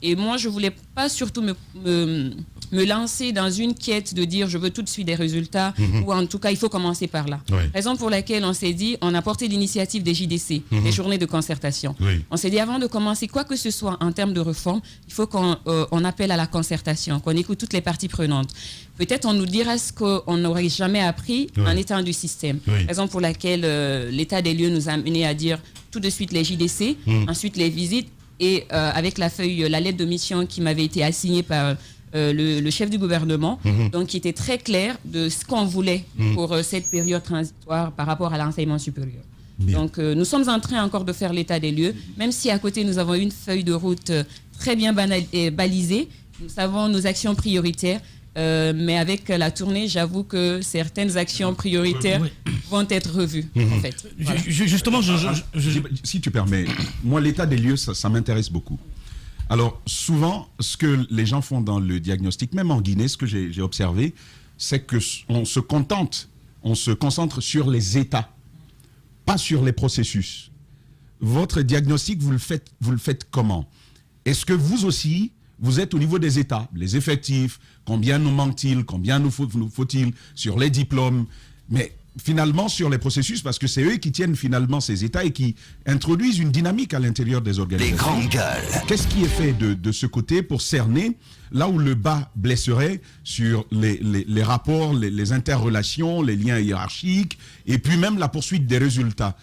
Et moi je voulais pas surtout me lancer dans une quête de dire je veux tout de suite des résultats, ou en tout cas il faut commencer par là. Raison pour laquelle on s'est dit, on a porté l'initiative des JDC, les journées de concertation. On s'est dit avant de commencer quoi que ce soit en termes de réforme, il faut qu'on appelle à la concertation, qu'on écoute toutes les parties prenantes. Peut-être on nous dira ce qu'on n'aurait jamais appris en étant du système. Raison pour laquelle l'état des lieux nous a amené à dire tout de suite les JDC, ensuite les visites, et avec la lettre de mission qui m'avait été assignée par le chef du gouvernement, donc qui était très clair de ce qu'on voulait pour cette période transitoire par rapport à l'enseignement supérieur. Donc nous sommes en train encore de faire l'état des lieux, même si à côté nous avons une feuille de route très bien balisée, nous savons nos actions prioritaires, mais avec la tournée, j'avoue que certaines actions prioritaires vont être revues. En fait. Justement, si tu permets, moi l'état des lieux, ça m'intéresse beaucoup. Alors, souvent, ce que les gens font dans le diagnostic, même en Guinée, ce que j'ai observé, c'est qu'on se concentre sur les états, pas sur les processus. Votre diagnostic, vous le faites comment? Est-ce que vous aussi, vous êtes au niveau des états, les effectifs, combien nous manque-t-il, combien nous faut-il sur les diplômes, mais finalement sur les processus, parce que c'est eux qui tiennent finalement ces états et qui introduisent une dynamique à l'intérieur des organisations. Les grandes gueules. Qu'est-ce qui est fait de ce côté pour cerner là où le bas blesserait sur les rapports, les interrelations, les liens hiérarchiques, et puis même la poursuite des résultats?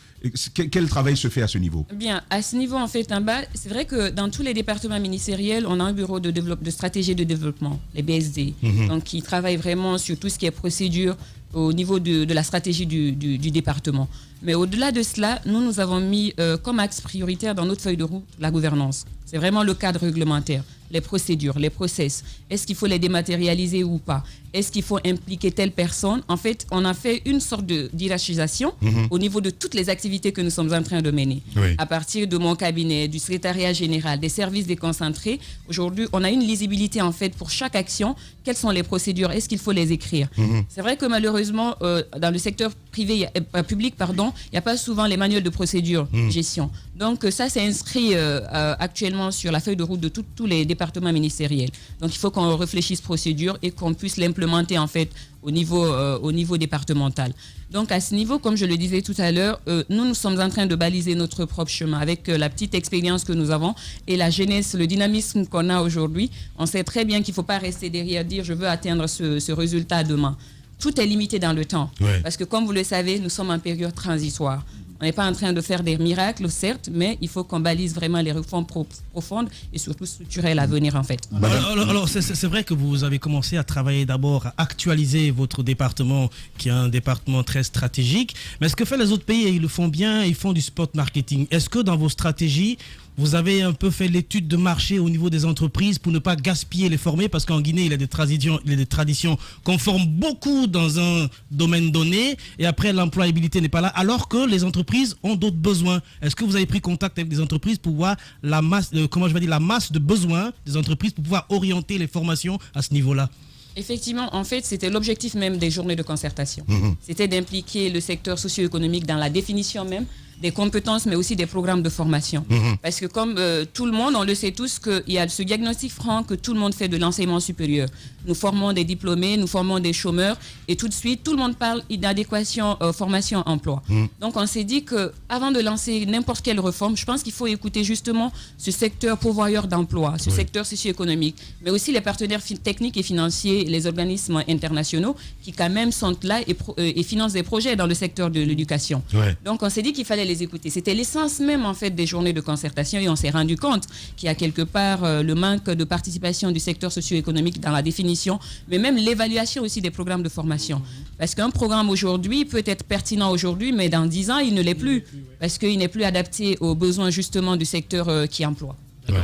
Quel travail se fait à ce niveau? Bien, à ce niveau, en fait, c'est vrai que dans tous les départements ministériels, on a un bureau de stratégie de développement, les BSD, donc qui travaillent vraiment sur tout ce qui est procédure au niveau de la stratégie du département. Mais au-delà de cela, nous avons mis comme axe prioritaire dans notre feuille de route la gouvernance. C'est vraiment le cadre réglementaire, les procédures, les process. Est-ce qu'il faut les dématérialiser ou pas? Est-ce qu'il faut impliquer telle personne? En fait, on a fait une sorte de hiérarchisation au niveau de toutes les activités que nous sommes en train de mener. Oui. À partir de mon cabinet, du secrétariat général, des services déconcentrés, aujourd'hui, on a une lisibilité en fait pour chaque action. Quelles sont les procédures? Est-ce qu'il faut les écrire? C'est vrai que malheureusement, dans le secteur privé, public, il n'y a pas souvent les manuels de procédure de gestion. Donc ça, c'est inscrit actuellement sur la feuille de route de tous les départements ministériels. Donc il faut qu'on réfléchisse procédure et qu'on puisse l'implémenter en fait au niveau départemental. Donc à ce niveau, comme je le disais tout à l'heure, nous sommes en train de baliser notre propre chemin avec la petite expérience que nous avons et la jeunesse, le dynamisme qu'on a aujourd'hui. On sait très bien qu'il ne faut pas rester derrière, dire je veux atteindre ce résultat demain. Tout est limité dans le temps. Ouais. Parce que comme vous le savez, nous sommes en période transitoire. On n'est pas en train de faire des miracles, certes, mais il faut qu'on balise vraiment les réformes profondes et surtout structurelles à venir, en fait. Alors c'est vrai que vous avez commencé à travailler d'abord, à actualiser votre département, qui est un département très stratégique. Mais ce que font les autres pays, ils le font bien, ils font du spot marketing. Est-ce que dans vos stratégies, vous avez un peu fait l'étude de marché au niveau des entreprises pour ne pas gaspiller les formés? Parce qu'en Guinée, il y a des traditions qu'on forme beaucoup dans un domaine donné et après l'employabilité n'est pas là, alors que les entreprises ont d'autres besoins. Est-ce que vous avez pris contact avec des entreprises pour voir la masse de besoins des entreprises pour pouvoir orienter les formations à ce niveau-là? Effectivement, en fait, c'était l'objectif même des journées de concertation. C'était d'impliquer le secteur socio-économique dans la définition même des compétences, mais aussi des programmes de formation. Parce que comme tout le monde, on le sait tous, qu'il y a ce diagnostic franc que tout le monde fait de l'enseignement supérieur. Nous formons des diplômés, nous formons des chômeurs, et tout de suite, tout le monde parle d'adéquation formation-emploi. Donc on s'est dit qu'avant de lancer n'importe quelle réforme, je pense qu'il faut écouter justement ce secteur pourvoyeur d'emploi, ce secteur socio-économique, mais aussi les partenaires techniques et financiers, les organismes internationaux qui quand même sont là et financent des projets dans le secteur de l'éducation. Donc on s'est dit qu'il fallait les écouter. C'était l'essence même en fait des journées de concertation et on s'est rendu compte qu'il y a quelque part le manque de participation du secteur socio-économique dans la définition, mais même l'évaluation aussi des programmes de formation. Parce qu'un programme aujourd'hui peut être pertinent aujourd'hui, mais dans 10 ans, il ne l'est plus, parce qu'il n'est plus adapté aux besoins justement du secteur qui emploie.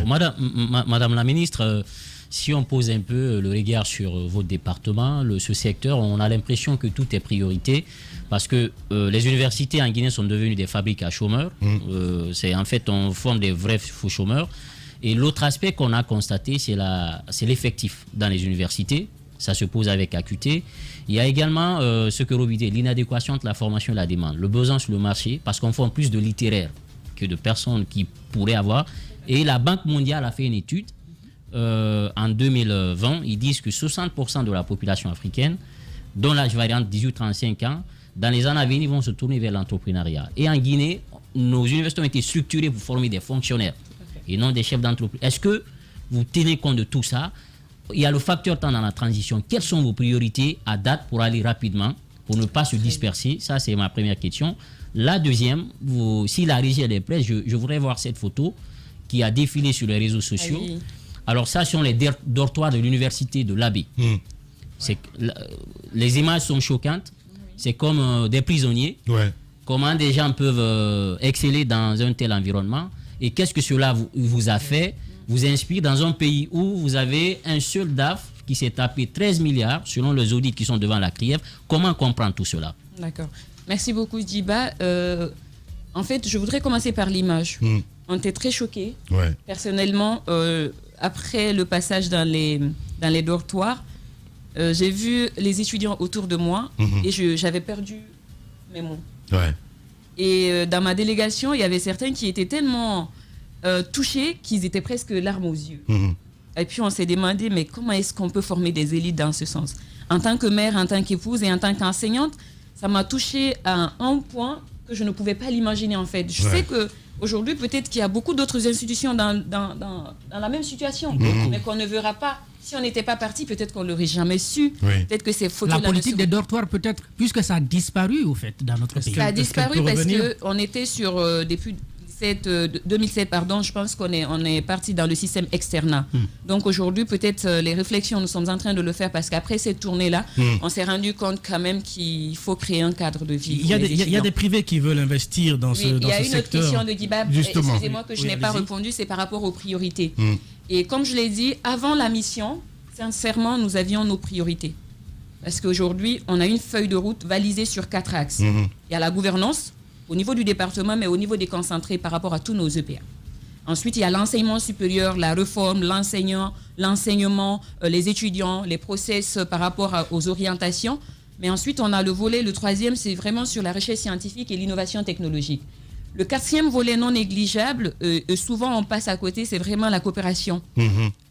Madame la ministre, si on pose un peu le regard sur votre département, ce secteur, on a l'impression que tout est priorité parce que les universités en Guinée sont devenues des fabriques à chômeurs. En fait, on forme des vrais faux chômeurs. Et l'autre aspect qu'on a constaté, c'est l'effectif dans les universités. Ça se pose avec acuité. Il y a également ce que Roby dit, l'inadéquation entre la formation et la demande. Le besoin sur le marché, parce qu'on forme plus de littéraires que de personnes qui pourraient avoir. Et la Banque mondiale a fait une étude en 2020. Ils disent que 60% de la population africaine, dont l'âge varie entre 18 et 35 ans, dans les années à venir, vont se tourner vers l'entrepreneuriat. Et en Guinée, nos universités ont été structurées pour former des fonctionnaires et non des chefs d'entreprise. Est-ce que vous tenez compte de tout ça? Il y a le facteur temps dans la transition. Quelles sont vos priorités à date pour aller rapidement, pour ne pas se disperser? Ça, c'est ma première question. La deuxième, si la régie est prête, je voudrais voir cette photo qui a défilé sur les réseaux sociaux. Ah oui. Alors ça, sont les dortoirs de l'université de l'Abbé. Les images sont choquantes. C'est comme des prisonniers. Comment des gens peuvent exceller dans un tel environnement? Et qu'est-ce que cela vous a fait, vous inspire dans un pays où vous avez un seul DAF qui s'est tapé 13 milliards selon les audits qui sont devant la CRIEF? Comment comprendre tout cela? D'accord. Merci beaucoup, Djiba. En fait, je voudrais commencer par l'image. on était très choqués. Ouais. Personnellement, après le passage dans les dortoirs, j'ai vu les étudiants autour de moi et j'avais perdu mes mots. Ouais. Et dans ma délégation, il y avait certains qui étaient tellement touchés qu'ils étaient presque larmes aux yeux. Et puis on s'est demandé, mais comment est-ce qu'on peut former des élites dans ce sens? En tant que mère, en tant qu'épouse et en tant qu'enseignante, ça m'a touchée à un point que je ne pouvais pas l'imaginer en fait. Je sais qu'aujourd'hui, peut-être qu'il y a beaucoup d'autres institutions dans la même situation, mais qu'on ne verra pas. Si on n'était pas parti, peut-être qu'on ne l'aurait jamais su. Peut-être que ces photos... La politique des dortoirs, peut-être, puisque ça a disparu, au fait, dans notre pays. Ça a disparu parce qu'on était sur, depuis 2007, pardon, je pense qu'on est parti dans le système externat. Donc aujourd'hui, peut-être les réflexions, nous sommes en train de le faire parce qu'après cette tournée-là, on s'est rendu compte quand même qu'il faut créer un cadre de vie. Il y a des privés qui veulent investir dans ce secteur. Il y a une autre question de Dibab, excusez-moi que je n'ai pas répondu, c'est par rapport aux priorités. Et comme je l'ai dit, avant la mission, sincèrement, nous avions nos priorités. Parce qu'aujourd'hui, on a une feuille de route validée sur 4 axes. Il y a la gouvernance, au niveau du département, mais au niveau des concentrés par rapport à tous nos EPA. Ensuite, il y a l'enseignement supérieur, la réforme, l'enseignement, les étudiants, les process par rapport aux orientations. Mais ensuite, on a le volet, le troisième, c'est vraiment sur la recherche scientifique et l'innovation technologique. Le 4e volet non négligeable, souvent on passe à côté, c'est vraiment la coopération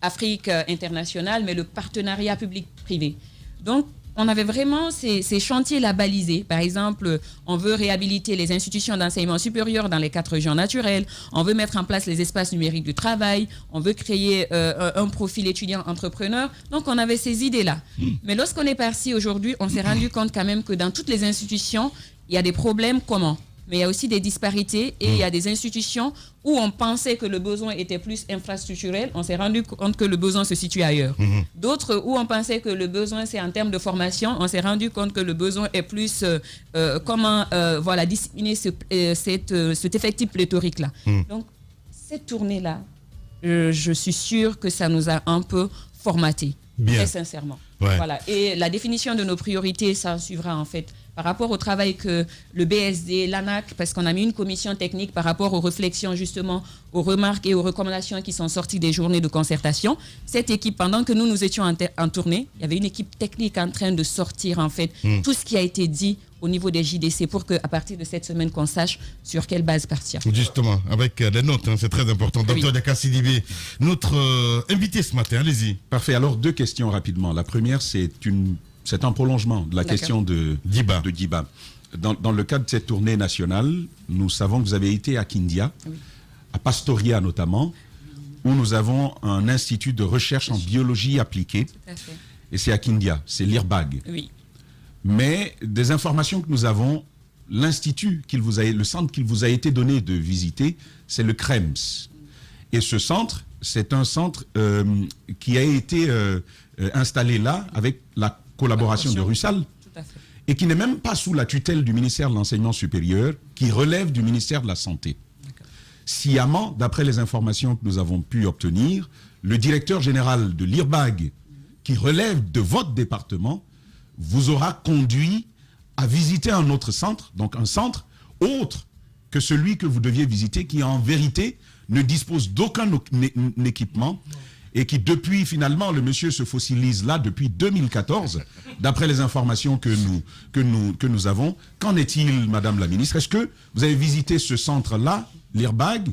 Afrique internationale, mais le partenariat public-privé. Donc, on avait vraiment ces chantiers-là balisés. Par exemple, on veut réhabiliter les institutions d'enseignement supérieur dans les 4 régions naturelles. On veut mettre en place les espaces numériques du travail. On veut créer un profil étudiant-entrepreneur. Donc, on avait ces idées-là. Mais lorsqu'on est parti aujourd'hui, on s'est rendu compte quand même que dans toutes les institutions, il y a des problèmes communs. Mais il y a aussi des disparités et il y a des institutions où on pensait que le besoin était plus infrastructurel, on s'est rendu compte que le besoin se situe ailleurs. D'autres où on pensait que le besoin c'est en termes de formation, on s'est rendu compte que le besoin est plus comment discipliner cet effectif pléthorique-là. Donc cette tournée-là, je suis sûre que ça nous a un peu formaté, très sincèrement. Voilà. Et la définition de nos priorités, ça suivra en fait. Par rapport au travail que le BSD, l'ANAC, parce qu'on a mis une commission technique par rapport aux réflexions justement, aux remarques et aux recommandations qui sont sorties des journées de concertation. Cette équipe, pendant que nous étions en tournée, il y avait une équipe technique en train de sortir en fait tout ce qui a été dit au niveau des JDC pour qu'à partir de cette semaine, qu'on sache sur quelle base partir. Justement, avec les notes, c'est très important. Docteur Dakar Sidibé, notre invité ce matin, allez-y. Parfait. Alors, 2 questions rapidement. La première, c'est un prolongement de la question de Diba. Dans le cadre de cette tournée nationale, nous savons que vous avez été à Kindia, à Pastoria notamment, où nous avons un institut de recherche en biologie appliquée. Tout à fait. Et c'est à Kindia, c'est l'IRBAG. Oui. Mais des informations que nous avons, l'institut, le centre qu'il vous a été donné de visiter, c'est le CREMS. Et ce centre, c'est un centre qui a été installé là avec la collaboration de Russal et qui n'est même pas sous la tutelle du ministère de l'Enseignement supérieur, qui relève du ministère de la Santé. Sciemment, d'après les informations que nous avons pu obtenir, le directeur général de l'IRBAG, qui relève de votre département, vous aura conduit à visiter un autre centre, donc un centre autre que celui que vous deviez visiter, qui en vérité ne dispose d'aucun équipement et qui depuis finalement, le monsieur se fossilise là depuis 2014, d'après les informations que nous avons. Qu'en est-il, Madame la Ministre? Est-ce que vous avez visité ce centre-là, l'IRBAG?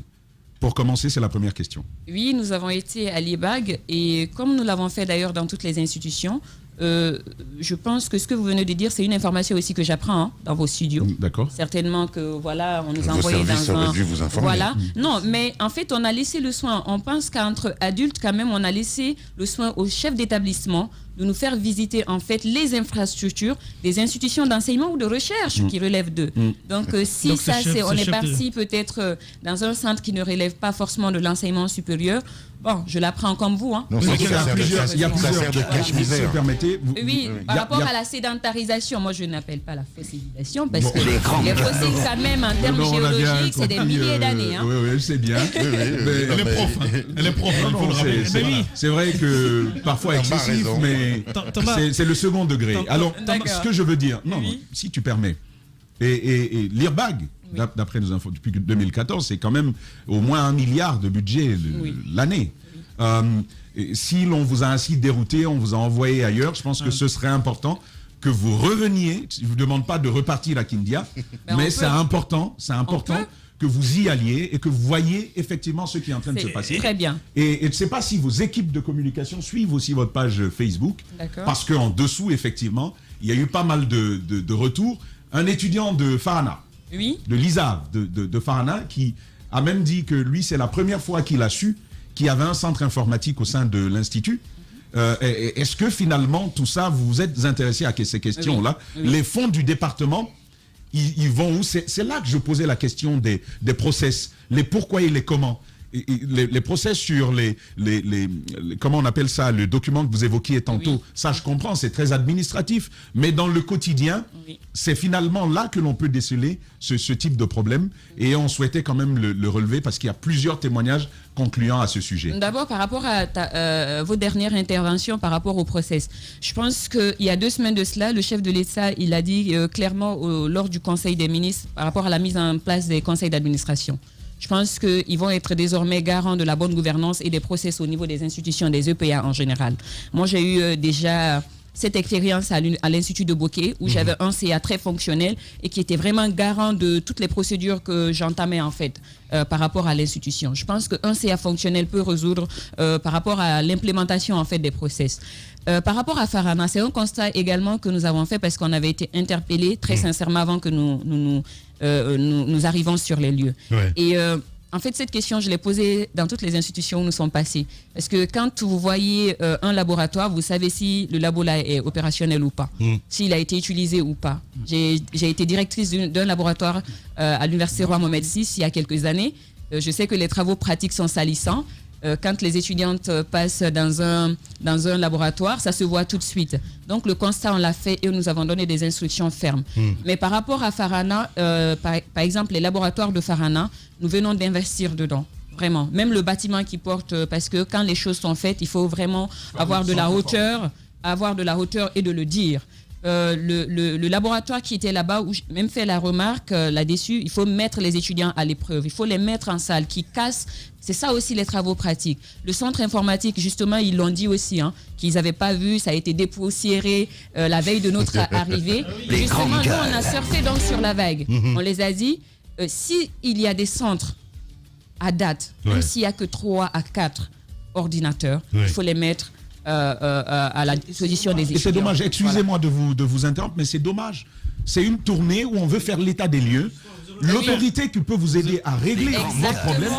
Pour commencer, c'est la première question. Oui, nous avons été à l'IRBAG et comme nous l'avons fait d'ailleurs dans toutes les institutions, je pense que ce que vous venez de dire, c'est une information aussi que j'apprends dans vos studios. D'accord. Certainement que voilà, on nous a envoyé dans un... dû vous informer. Voilà. Non, mais en fait, on a laissé le soin. On pense qu'entre adultes, quand même, on a laissé le soin au chef d'établissement de nous faire visiter en fait les infrastructures des institutions d'enseignement ou de recherche qui relèvent d'eux. Donc si donc, ça, on est parti peut-être dans un centre qui ne relève pas forcément de l'enseignement supérieur. Bon, je l'apprends comme vous. Hein. Non, ça sert de cache-misère. Oui, par rapport à la sédentarisation, moi je n'appelle pas la fossilisation parce que les fossiles quand même en termes géologiques, c'est des milliers d'années. Oui, je sais bien. Elle est prof. Elle est prof, il faut le rappeler. C'est vrai que parfois excessif, mais c'est le second degré. Alors, ce que je veux dire, si tu permets, et l'IRBAG, d'après nos infos, depuis 2014, c'est quand même au moins 1 milliard de budget l'année. Si l'on vous a ainsi dérouté, on vous a envoyé ailleurs, je pense que ce serait important que vous reveniez. Je ne vous demande pas de repartir à Kindia, mais c'est important que vous y alliez et que vous voyez effectivement ce qui est en train de se passer. Très bien. Et je ne sais pas si vos équipes de communication suivent aussi votre page Facebook, parce qu'en dessous, effectivement, il y a eu pas mal de retours. Un étudiant de Farana, de l'ISAV de Farana, qui a même dit que lui, c'est la première fois qu'il a su qu'il y avait un centre informatique au sein de l'Institut. Est-ce que finalement, tout ça, vous vous êtes intéressé à ces questions-là? Les fonds du département, ils vont où? C'est là que je posais la question des process, les pourquoi et les comment. Les process sur comment on appelle ça, le document que vous évoquiez tantôt, ça je comprends, c'est très administratif, mais dans le quotidien, c'est finalement là que l'on peut déceler ce type de problème, et on souhaitait quand même le relever parce qu'il y a plusieurs témoignages concluants à ce sujet. D'abord, par rapport à vos dernières interventions par rapport au process, je pense qu'il y a 2 semaines de cela, le chef de l'État, il a dit clairement lors du Conseil des ministres par rapport à la mise en place des conseils d'administration. Je pense qu'ils vont être désormais garants de la bonne gouvernance et des process au niveau des institutions, des EPA en général. Moi, j'ai eu déjà cette expérience à l'Institut de Bokeh, où j'avais un CA très fonctionnel et qui était vraiment garant de toutes les procédures que j'entamais en fait par rapport à l'institution. Je pense qu'un CA fonctionnel peut résoudre par rapport à l'implémentation en fait des process. Par rapport à Farana, c'est un constat également que nous avons fait parce qu'on avait été interpellés très sincèrement avant que nous arrivons sur les lieux. Et en fait, cette question, je l'ai posée dans toutes les institutions où nous sommes passés. Parce que quand vous voyez un laboratoire, vous savez si le labo là est opérationnel ou pas, s'il a été utilisé ou pas. J'ai été directrice d'un laboratoire à l'Université Roi Mohamed VI il y a quelques années. Je sais que les travaux pratiques sont salissants. Quand les étudiantes passent dans un laboratoire, ça se voit tout de suite. Donc le constat, on l'a fait et nous avons donné des instructions fermes. Mais par rapport à Farana, par exemple, les laboratoires de Farana, nous venons d'investir dedans. Vraiment. Même le bâtiment qui porte, parce que quand les choses sont faites, il faut vraiment avoir de la hauteur et de le dire. Le laboratoire qui était là-bas, où j'ai même fait la remarque là-dessus, il faut mettre les étudiants à l'épreuve, il faut les mettre en salle, qui cassent. C'est ça aussi les travaux pratiques. Le centre informatique, justement, ils l'ont dit aussi, qu'ils n'avaient pas vu, ça a été dépoussiéré la veille de notre arrivée. Justement, nous, on a surfé donc sur la vague. On les a dit, s'il y a des centres à date, même s'il n'y a que 3 à 4 ordinateurs, il faut les mettre à la disposition des étudiants. Et c'est dommage, excusez-moi de vous interrompre, mais c'est dommage. C'est une tournée où on veut faire l'état des lieux. L'autorité qui peut vous aider à régler votre problème,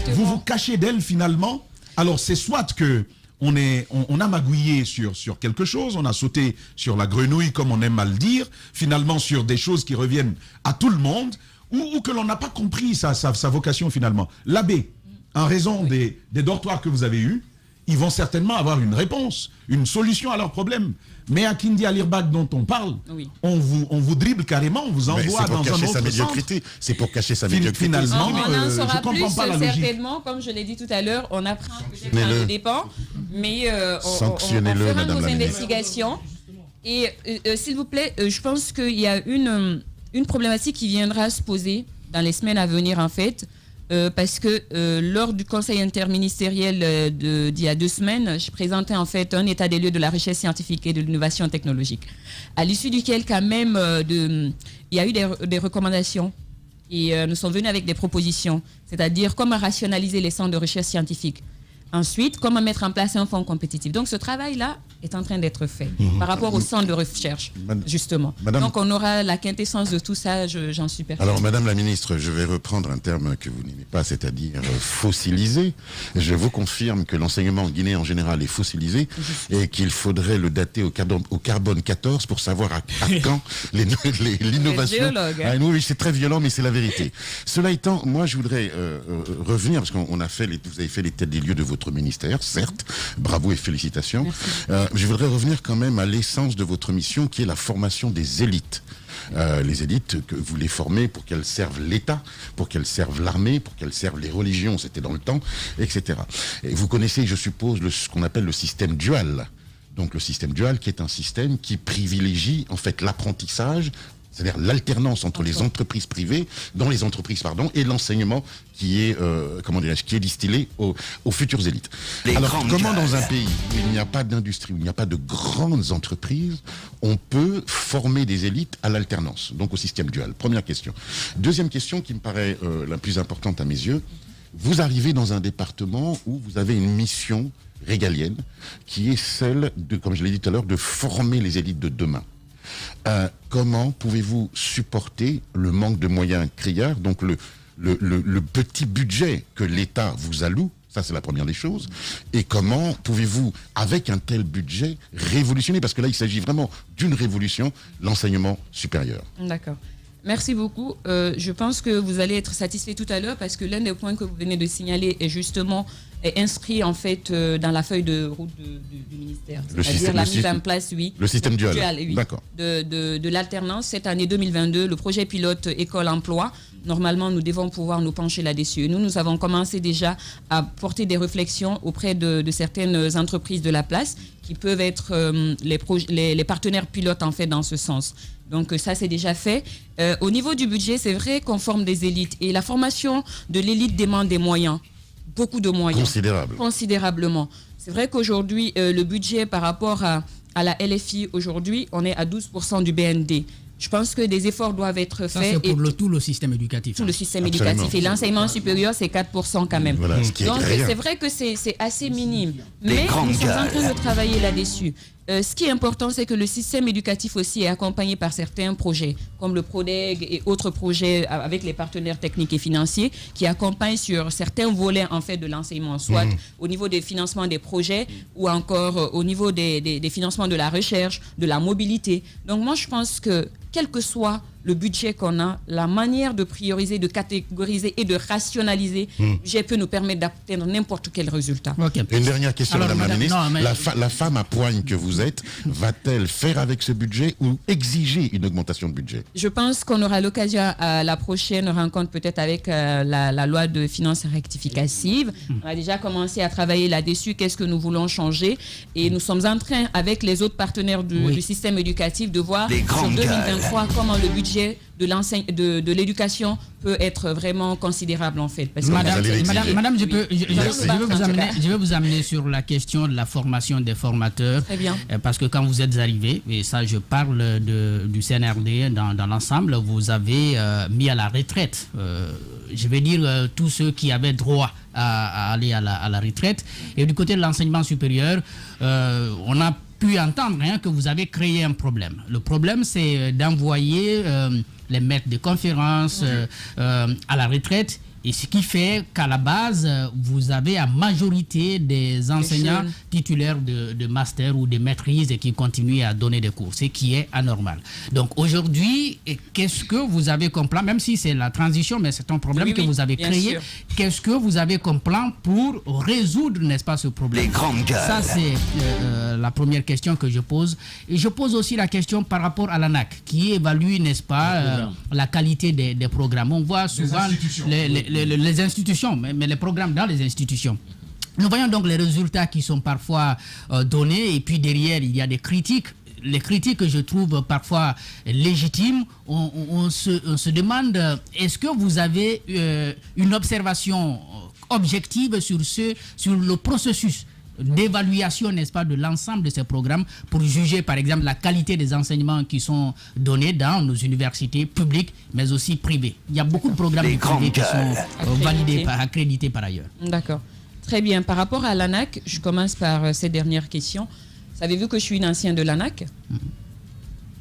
vous vous cachez d'elle finalement. Alors c'est soit que on a magouillé sur quelque chose, on a sauté sur la grenouille comme on aime à le dire, finalement sur des choses qui reviennent à tout le monde, ou que l'on n'a pas compris sa vocation finalement. L'abbé, en raison des dortoirs que vous avez eus, ils vont certainement avoir une réponse, une solution à leurs problèmes. Mais à Kindia Lirbag dont on parle, on vous dribble carrément, on vous envoie dans un autre centre. C'est pour cacher sa médiocrité. Finalement, on en saura je comprends plus, pas la logique. certainement, comme je l'ai dit tout à l'heure, on apprend peut-être à nos dépens, mais on fera nos investigations. Et s'il vous plaît, je pense qu'il y a une problématique qui viendra se poser dans les semaines à venir en fait. Parce que lors du conseil interministériel d'il y a 2 semaines, j'ai présenté en fait un état des lieux de la recherche scientifique et de l'innovation technologique, à l'issue duquel quand même il y a eu des recommandations et nous sommes venus avec des propositions, c'est-à-dire comment rationaliser les centres de recherche scientifique. Ensuite, comment mettre en place un fonds compétitif. Donc ce travail-là est en train d'être fait par rapport au centre de recherche, justement. Donc on aura la quintessence de tout ça, j'en suis persuadée. Alors Madame la Ministre, je vais reprendre un terme que vous n'aimez pas, c'est-à-dire fossilisé. Je vous confirme que l'enseignement en Guinée en général est fossilisé et qu'il faudrait le dater au carbone 14 pour savoir à quand l'innovation... Oui, c'est très violent, mais c'est la vérité. Cela étant, moi je voudrais revenir, parce qu'on a fait vous avez fait l'état des lieux de votre ministère, certes, bravo et félicitations. Je voudrais revenir quand même à l'essence de votre mission, qui est la formation des élites. Les élites, que vous les formez pour qu'elles servent l'État, pour qu'elles servent l'armée, pour qu'elles servent les religions, c'était dans le temps, etc. Et vous connaissez, je suppose, ce qu'on appelle le système dual. Donc le système dual qui est un système qui privilégie en fait l'apprentissage c'est-à-dire l'alternance entre les entreprises privées, dans les entreprises, et l'enseignement qui est, qui est distillé aux futures élites. Alors, comment dans un pays où il n'y a pas d'industrie, où il n'y a pas de grandes entreprises, on peut former des élites à l'alternance, donc au système dual? Première question. Deuxième question qui me paraît la plus importante à mes yeux, vous arrivez dans un département où vous avez une mission régalienne qui est celle de, comme je l'ai dit tout à l'heure, de former les élites de demain. Comment pouvez-vous supporter le manque de moyens criards, donc le petit budget que l'État vous alloue? Ça, c'est la première des choses. Et comment pouvez-vous, avec un tel budget, révolutionner, parce que là, il s'agit vraiment d'une révolution, l'enseignement supérieur? D'accord. Merci beaucoup. Je pense que vous allez être satisfait tout à l'heure parce que l'un des points que vous venez de signaler est justement inscrit en fait dans la feuille de route du ministère. C'est-à-dire la mise en place, le système dual, oui, d'accord, de l'alternance. Cette année 2022, le projet pilote école-emploi. Normalement, nous devons pouvoir nous pencher là-dessus. Nous avons commencé déjà à porter des réflexions auprès de certaines entreprises de la place qui peuvent être les partenaires pilotes en fait dans ce sens. Donc ça, c'est déjà fait. Au niveau du budget, c'est vrai qu'on forme des élites. Et la formation de l'élite demande des moyens. Beaucoup de moyens. Considérablement. C'est vrai qu'aujourd'hui, le budget par rapport à la LFI, aujourd'hui, on est à 12% du BND. Je pense que des efforts doivent être faits. Ça, c'est pour tout le système éducatif. Tout le système éducatif. Et l'enseignement supérieur, c'est 4% quand même. Voilà, donc, c'est vrai que c'est assez minime. Mais nous sommes en train de travailler là-dessus. Ce qui est important, c'est que le système éducatif aussi est accompagné par certains projets, comme le PRODEG et autres projets avec les partenaires techniques et financiers, qui accompagnent sur certains volets en fait de l'enseignement, soit au niveau des financements des projets ou encore au niveau des financements de la recherche, de la mobilité. Donc moi, je pense que quel que soit le budget qu'on a, la manière de prioriser, de catégoriser et de rationaliser, peut nous permettre d'atteindre n'importe quel résultat. Okay. Une dernière question, Madame la ministre. La femme à poigne que vous êtes, va-t-elle faire avec ce budget ou exiger une augmentation de budget? Je pense qu'on aura l'occasion à la prochaine rencontre, peut-être avec la loi de finances rectificative. On a déjà commencé à travailler là-dessus. Qu'est-ce que nous voulons changer? Et nous sommes en train, avec les autres partenaires du système éducatif, de voir sur 2023 comment le budget de l'éducation peut être vraiment considérable en fait. Parce que Madame, je vais vous amener sur la question de la formation des formateurs. Très bien. Parce que quand vous êtes arrivé, et ça je parle du CNRD dans l'ensemble, vous avez mis à la retraite, je vais dire tous ceux qui avaient droit à aller à la retraite. Et du côté de l'enseignement supérieur, on a pu entendre que vous avez créé un problème. Le problème, c'est d'envoyer les maîtres de conférences à la retraite. Et ce qui fait qu'à la base, vous avez la majorité des enseignants titulaires de master ou de maîtrise et qui continuent à donner des cours, ce qui est anormal. Donc aujourd'hui, qu'est-ce que vous avez comme plan, même si c'est la transition, mais c'est un problème que vous avez créé, qu'est-ce que vous avez comme plan pour résoudre, n'est-ce pas, ce problème? Ça, c'est la première question que je pose. Et je pose aussi la question par rapport à l'ANAQ, qui évalue, n'est-ce pas, la qualité des programmes. On voit souvent les institutions, mais les programmes dans les institutions. Nous voyons donc les résultats qui sont parfois donnés et puis derrière, il y a des critiques. Les critiques que je trouve parfois légitimes, on se demande, est-ce que vous avez une observation objective sur le processus d'évaluation, n'est-ce pas, de l'ensemble de ces programmes pour juger, par exemple, la qualité des enseignements qui sont donnés dans nos universités publiques, mais aussi privées. Il y a beaucoup de programmes privés qui sont validés, accrédités par ailleurs. D'accord. Très bien. Par rapport à l'ANAQ, je commence par ces dernières questions. Savez-vous que je suis une ancienne de l'ANAQ?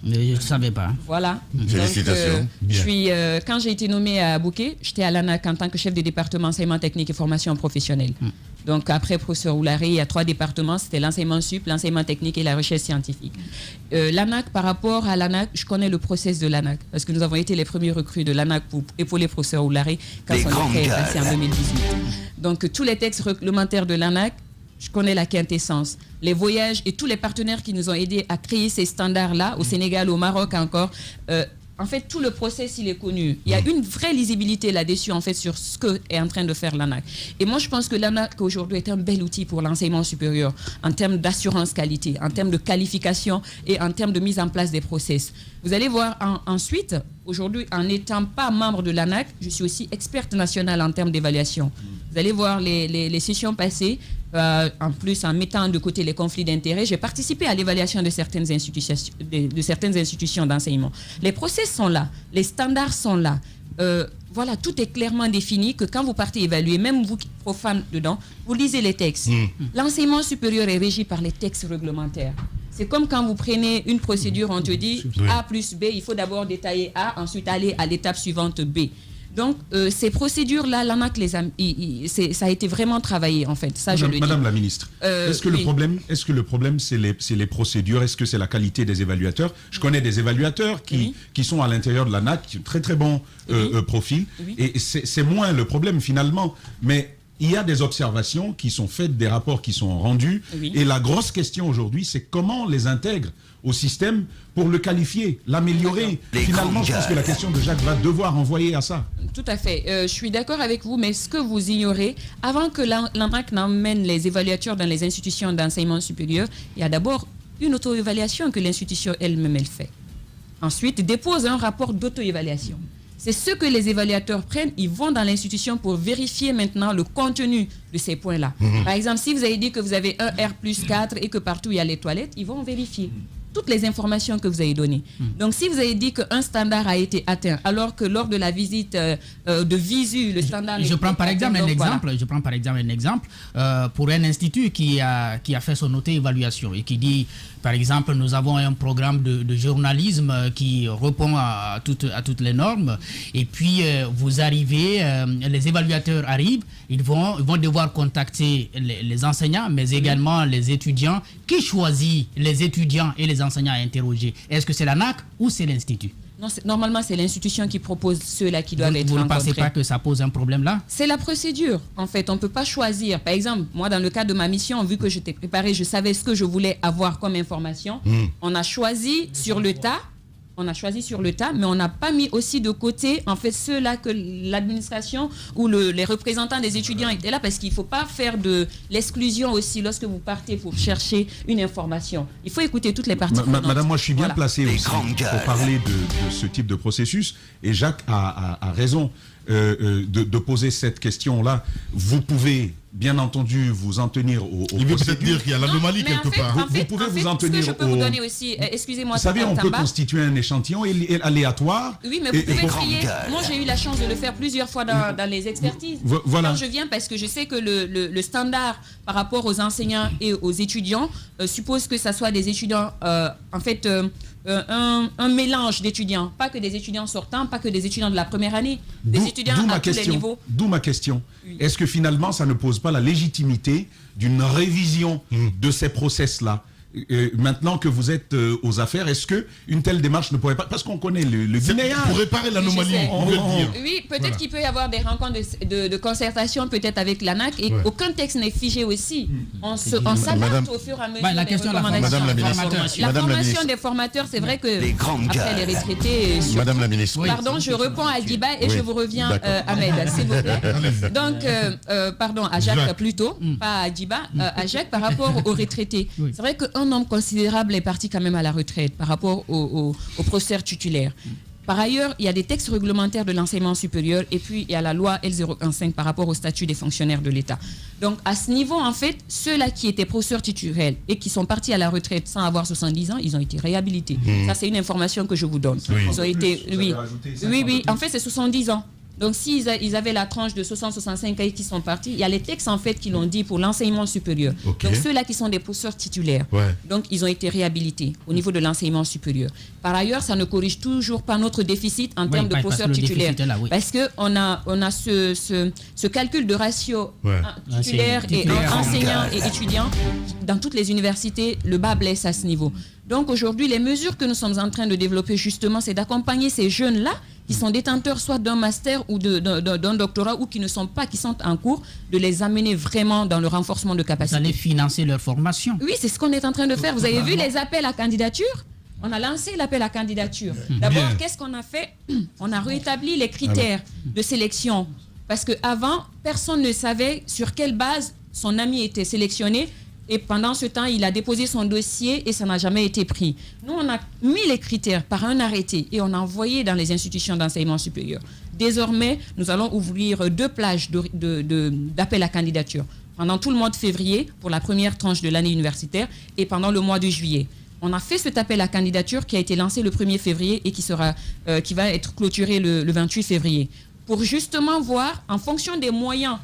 Je ne savais pas. Voilà. Félicitations. Donc, quand j'ai été nommée à Bouquet, j'étais à l'ANAQ en tant que chef de département enseignement technique et formation professionnelle. Donc après professeur Oulari, il y a 3 départements, c'était l'enseignement sup, l'enseignement technique et la recherche scientifique. L'ANAQ, par rapport à l'ANAQ, je connais le process de l'ANAQ parce que nous avons été les premiers recrues de l'ANAQ pour épauler professeur Oulari quand on était passé en 2018. Donc tous les textes réglementaires de l'ANAQ, je connais la quintessence. Les voyages et tous les partenaires qui nous ont aidés à créer ces standards-là, au Sénégal, au Maroc encore, en fait, tout le process, il est connu. Il y a une vraie lisibilité là-dessus, en fait, sur ce qu'est en train de faire l'ANAQ. Et moi, je pense que l'ANAQ, aujourd'hui, est un bel outil pour l'enseignement supérieur en termes d'assurance qualité, en termes de qualification et en termes de mise en place des process. Vous allez voir ensuite, aujourd'hui, en n'étant pas membre de l'ANAQ, je suis aussi experte nationale en termes d'évaluation. Vous allez voir les sessions passées, en plus en mettant de côté les conflits d'intérêts, j'ai participé à l'évaluation de certaines institutions d'enseignement. Les process sont là, les standards sont là. Voilà, tout est clairement défini que quand vous partez évaluer, même vous qui profane dedans, vous lisez les textes. L'enseignement supérieur est régi par les textes réglementaires. C'est comme quand vous prenez une procédure, on te dit A plus B, il faut d'abord détailler A, ensuite aller à l'étape suivante B. Donc, ces procédures-là, l'ANAQ, ça a été vraiment travaillé, en fait. Ça, Madame la ministre, est-ce que le problème, c'est les procédures? Est-ce que c'est la qualité des évaluateurs? Je connais des évaluateurs qui sont à l'intérieur de l'ANAQ, très très bon profil, et c'est moins le problème finalement. Mais il y a des observations qui sont faites, des rapports qui sont rendus, et la grosse question aujourd'hui, c'est comment on les intègre au système pour le qualifier, l'améliorer. Finalement, je pense que la question de Jacques va devoir envoyer à ça. Tout à fait. Je suis d'accord avec vous, mais ce que vous ignorez, avant que l'ANAQ n'emmène les évaluateurs dans les institutions d'enseignement supérieur, il y a d'abord une auto-évaluation que l'institution elle-même fait. Ensuite, dépose un rapport d'auto-évaluation. C'est ce que les évaluateurs prennent, ils vont dans l'institution pour vérifier maintenant le contenu de ces points-là. Par exemple, si vous avez dit que vous avez un R+4 et que partout il y a les toilettes, ils vont vérifier toutes les informations que vous avez données. Donc, si vous avez dit qu'un standard a été atteint, alors que lors de la visite de visu, le standard... Je prends par exemple un exemple pour un institut qui a fait son auto-évaluation et qui dit, par exemple, nous avons un programme de journalisme qui répond à toutes les normes, et puis vous arrivez, les évaluateurs arrivent, ils vont devoir contacter les enseignants, mais également les étudiants. Qui choisit les étudiants et les enseignants à interroger? Est-ce que c'est l'ANAQ ou c'est l'institut? Non, normalement, c'est l'institution qui propose ceux-là qui doivent être rencontrés. Vous ne pensez pas que ça pose un problème là? C'est la procédure. En fait, on ne peut pas choisir. Par exemple, moi, dans le cadre de ma mission, vu que j'étais préparée, je savais ce que je voulais avoir comme information. On a choisi sur le tas. Mais on n'a pas mis aussi de côté, en fait, ceux-là que l'administration ou les représentants des étudiants étaient là, parce qu'il ne faut pas faire de l'exclusion aussi lorsque vous partez pour chercher une information. Il faut écouter toutes les parties prenantes. Madame, moi, je suis bien placé aussi pour parler de ce type de processus, et Jacques a raison de poser cette question-là. Vous pouvez, bien entendu, vous en tenir au Il veut peut-être dire qu'il y a l'anomalie quelque part. Vous pouvez vous en tenir ce que je peux vous donner aussi, excusez-moi. Vous savez, on peut constituer un échantillon aléatoire. Oui, mais vous pouvez trier. Moi, j'ai eu la chance de le faire plusieurs fois dans les expertises. Voilà. Quand je viens, parce que je sais que le standard par rapport aux enseignants et aux étudiants suppose que ça soit des étudiants, en fait... un mélange d'étudiants, pas que des étudiants sortants, pas que des étudiants de la première année, des étudiants à tous les niveaux. D'où ma question. Oui. Est-ce que finalement, ça ne pose pas la légitimité d'une révision de ces process-là? Maintenant que vous êtes aux affaires, est-ce qu'une telle démarche ne pourrait pas... Parce qu'on connaît le Guinéen. Pour réparer l'anomalie, on veut le dire. Oui, peut-être qu'il peut y avoir des rencontres de concertation peut-être avec l'ANAQ, et aucun texte n'est figé aussi. On s'adapte au fur et à mesure la question de la formation des formateurs, c'est vrai que après les retraités... Madame la ministre. Pardon, je réponds à Diba et je vous reviens, Ahmed, s'il vous plaît. Donc, pardon, à Jacques plutôt, pas à Diba, à Jacques par rapport aux retraités. C'est vrai qu'un nombre considérable est parti quand même à la retraite par rapport aux professeurs titulaires. Par ailleurs, il y a des textes réglementaires de l'enseignement supérieur, et puis il y a la loi L015 par rapport au statut des fonctionnaires de l'État. Donc à ce niveau, en fait, ceux-là qui étaient professeurs titulaires et qui sont partis à la retraite sans avoir 70 ans, ils ont été réhabilités. Ça, c'est une information que je vous donne. Ils ont été, oui, en fait, c'est 70 ans. Donc, s'ils avaient la tranche de 60-65 ans qui sont partis, il y a les textes, en fait, qui l'ont dit pour l'enseignement supérieur. Donc, ceux-là qui sont des professeurs titulaires, donc, ils ont été réhabilités au niveau de l'enseignement supérieur. Par ailleurs, ça ne corrige toujours pas notre déficit en termes de professeurs titulaires. Parce qu'on a ce calcul de ratio titulaire et enseignants et étudiants. Dans toutes les universités, le bas blesse à ce niveau. Donc, aujourd'hui, les mesures que nous sommes en train de développer, justement, c'est d'accompagner ces jeunes-là qui sont détenteurs soit d'un master ou d'un doctorat, ou qui ne sont pas, qui sont en cours, de les amener vraiment dans le renforcement de capacités. Vous allez financer leur formation. Oui, c'est ce qu'on est en train de faire. Vous avez vu les appels à candidature? On a lancé l'appel à candidature. D'abord, qu'est-ce qu'on a fait? On a rétabli les critères de sélection. Parce qu'avant, personne ne savait sur quelle base son ami était sélectionné. Et pendant ce temps, il a déposé son dossier et ça n'a jamais été pris. Nous, on a mis les critères par un arrêté et on a envoyé dans les institutions d'enseignement supérieur. Désormais, nous allons ouvrir 2 plages d'appel à candidature. Pendant tout le mois de février, pour la première tranche de l'année universitaire, et pendant le mois de juillet. On a fait cet appel à candidature qui a été lancé le 1er février et qui va être clôturé le 28 février. Pour justement voir, en fonction des moyens,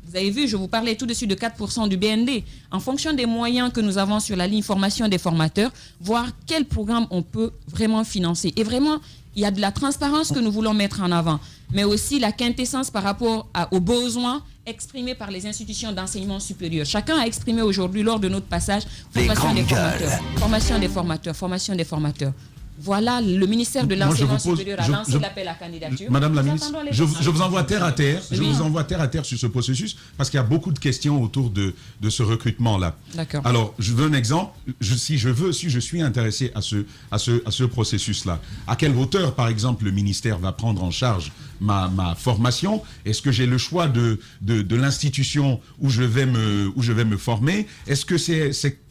vous avez vu, je vous parlais tout de suite de 4% du BND, en fonction des moyens que nous avons sur la ligne formation des formateurs, voir quel programme on peut vraiment financer. Et vraiment, il y a de la transparence que nous voulons mettre en avant, mais aussi la quintessence par rapport aux besoins exprimés par les institutions d'enseignement supérieur. Chacun a exprimé aujourd'hui, lors de notre passage, formation des formateurs, formation des formateurs, formation des formateurs. Voilà, le ministère de l'enseignement supérieur a lancé l'appel à candidature. Madame la ministre, je vous envoie terre à terre. Je vous envoie terre à terre sur ce processus parce qu'il y a beaucoup de questions autour de ce recrutement-là. D'accord. Alors, je veux un exemple. Si je suis intéressé à ce processus-là, à quelle hauteur, par exemple, le ministère va prendre en charge ma formation? Est-ce que j'ai le choix de l'institution où je vais me former? Est-ce que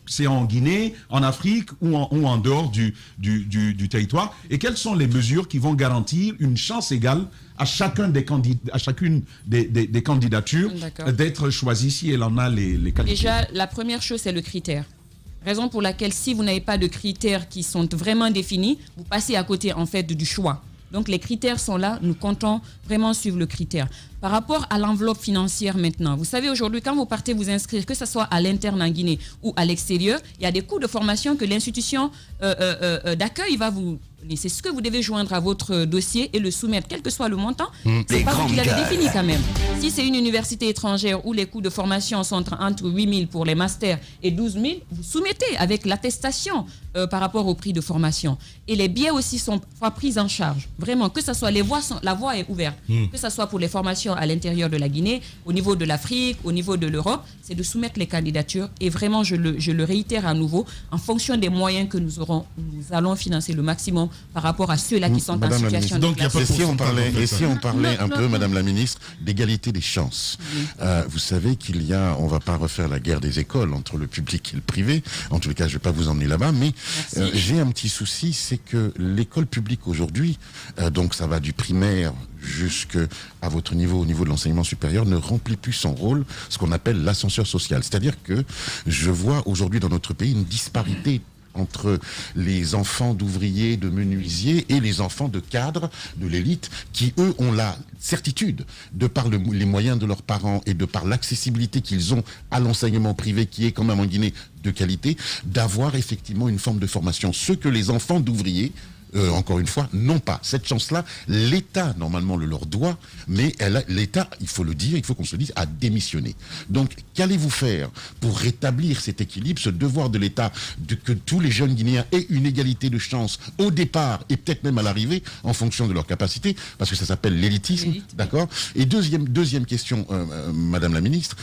c'est en Guinée, en Afrique ou en dehors du territoire? Et quelles sont les mesures qui vont garantir une chance égale à chacune des candidatures d'être choisie si elle en a les qualités? Déjà, la première chose, c'est le critère. Raison pour laquelle, si vous n'avez pas de critères qui sont vraiment définis, vous passez à côté, en fait, du choix. Donc, les critères sont là. Nous comptons vraiment suivre le critère. Par rapport à l'enveloppe financière maintenant, vous savez, aujourd'hui, quand vous partez vous inscrire, que ce soit à l'interne en Guinée ou à l'extérieur, il y a des coûts de formation que l'institution d'accueil va vous... C'est ce que vous devez joindre à votre dossier et le soumettre, quel que soit le montant. C'est pas vous qui l'avez défini quand même. Si c'est une université étrangère où les coûts de formation sont entre 8 000 pour les masters et 12 000, vous soumettez avec l'attestation par rapport au prix de formation. Et les billets aussi sont pris en charge. Vraiment, que ce soit la voie est ouverte. Que ce soit pour les formations à l'intérieur de la Guinée, au niveau de l'Afrique, au niveau de l'Europe, c'est de soumettre les candidatures. Et vraiment, je le réitère à nouveau, en fonction des moyens que nous aurons, nous allons financer le maximum par rapport à ceux-là qui sont en situation de classe. Et si on parlait un peu, Madame la Ministre, d'égalité des chances. Vous savez on va pas refaire la guerre des écoles entre le public et le privé. En tous les cas, je vais pas vous emmener là-bas, mais j'ai un petit souci, c'est que l'école publique aujourd'hui, donc ça va du primaire jusqu'à votre niveau, au niveau de l'enseignement supérieur, ne remplit plus son rôle, ce qu'on appelle l'ascenseur social. C'est-à-dire que je vois aujourd'hui dans notre pays une disparité entre les enfants d'ouvriers, de menuisiers et les enfants de cadres, de l'élite, qui eux ont la certitude, de par les moyens de leurs parents et de par l'accessibilité qu'ils ont à l'enseignement privé, qui est quand même en Guinée de qualité, d'avoir effectivement une forme de formation. Ce que les enfants d'ouvriers, encore une fois, n'ont pas. Cette chance-là, l'État, normalement, le leur doit, mais l'État, il faut le dire, il faut qu'on se le dise, a démissionné. Donc, qu'allez-vous faire pour rétablir cet équilibre, ce devoir de l'État, que tous les jeunes Guinéens aient une égalité de chance au départ et peut-être même à l'arrivée, en fonction de leur capacité, parce que ça s'appelle l'élitisme, d'accord? Et deuxième question, Madame la Ministre,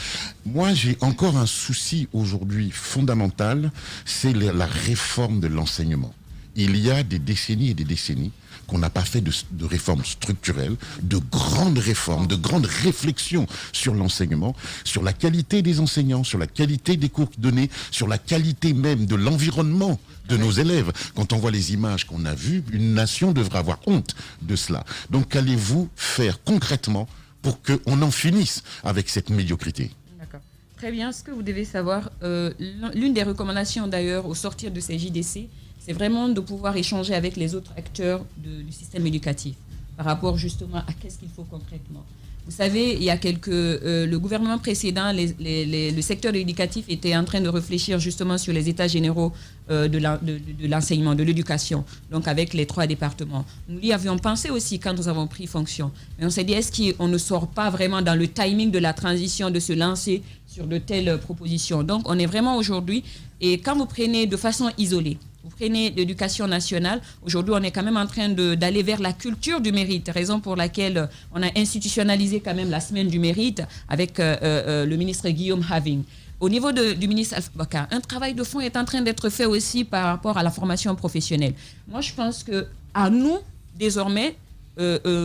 moi, j'ai encore un souci aujourd'hui fondamental, c'est la réforme de l'enseignement. Il y a des décennies et des décennies qu'on n'a pas fait de réformes structurelles, de grandes réformes, de grandes réflexions sur l'enseignement, sur la qualité des enseignants, sur la qualité des cours donnés, sur la qualité même de l'environnement de nos élèves. Quand on voit les images qu'on a vues, une nation devrait avoir honte de cela. Donc qu'allez-vous faire concrètement pour qu'on en finisse avec cette médiocrité? D'accord. Très bien. Ce que vous devez savoir, l'une des recommandations d'ailleurs au sortir de ces JDC, c'est vraiment de pouvoir échanger avec les autres acteurs du système éducatif par rapport justement à qu'est-ce qu'il faut concrètement. Vous savez, il y a le gouvernement précédent, le secteur éducatif était en train de réfléchir justement sur les états généraux de l'enseignement, de l'éducation, donc avec les 3 départements. Nous y avions pensé aussi quand nous avons pris fonction. Mais on s'est dit, est-ce qu'on ne sort pas vraiment dans le timing de la transition de se lancer sur de telles propositions? Donc on est vraiment aujourd'hui, et quand vous prenez de façon isolée, vous prenez l'éducation nationale, aujourd'hui on est quand même en train d'aller vers la culture du mérite, raison pour laquelle on a institutionnalisé quand même la semaine du mérite avec le ministre Guillaume Having. Au niveau du ministre Alpha Bakar, un travail de fond est en train d'être fait aussi par rapport à la formation professionnelle. Moi, je pense qu'à nous, désormais,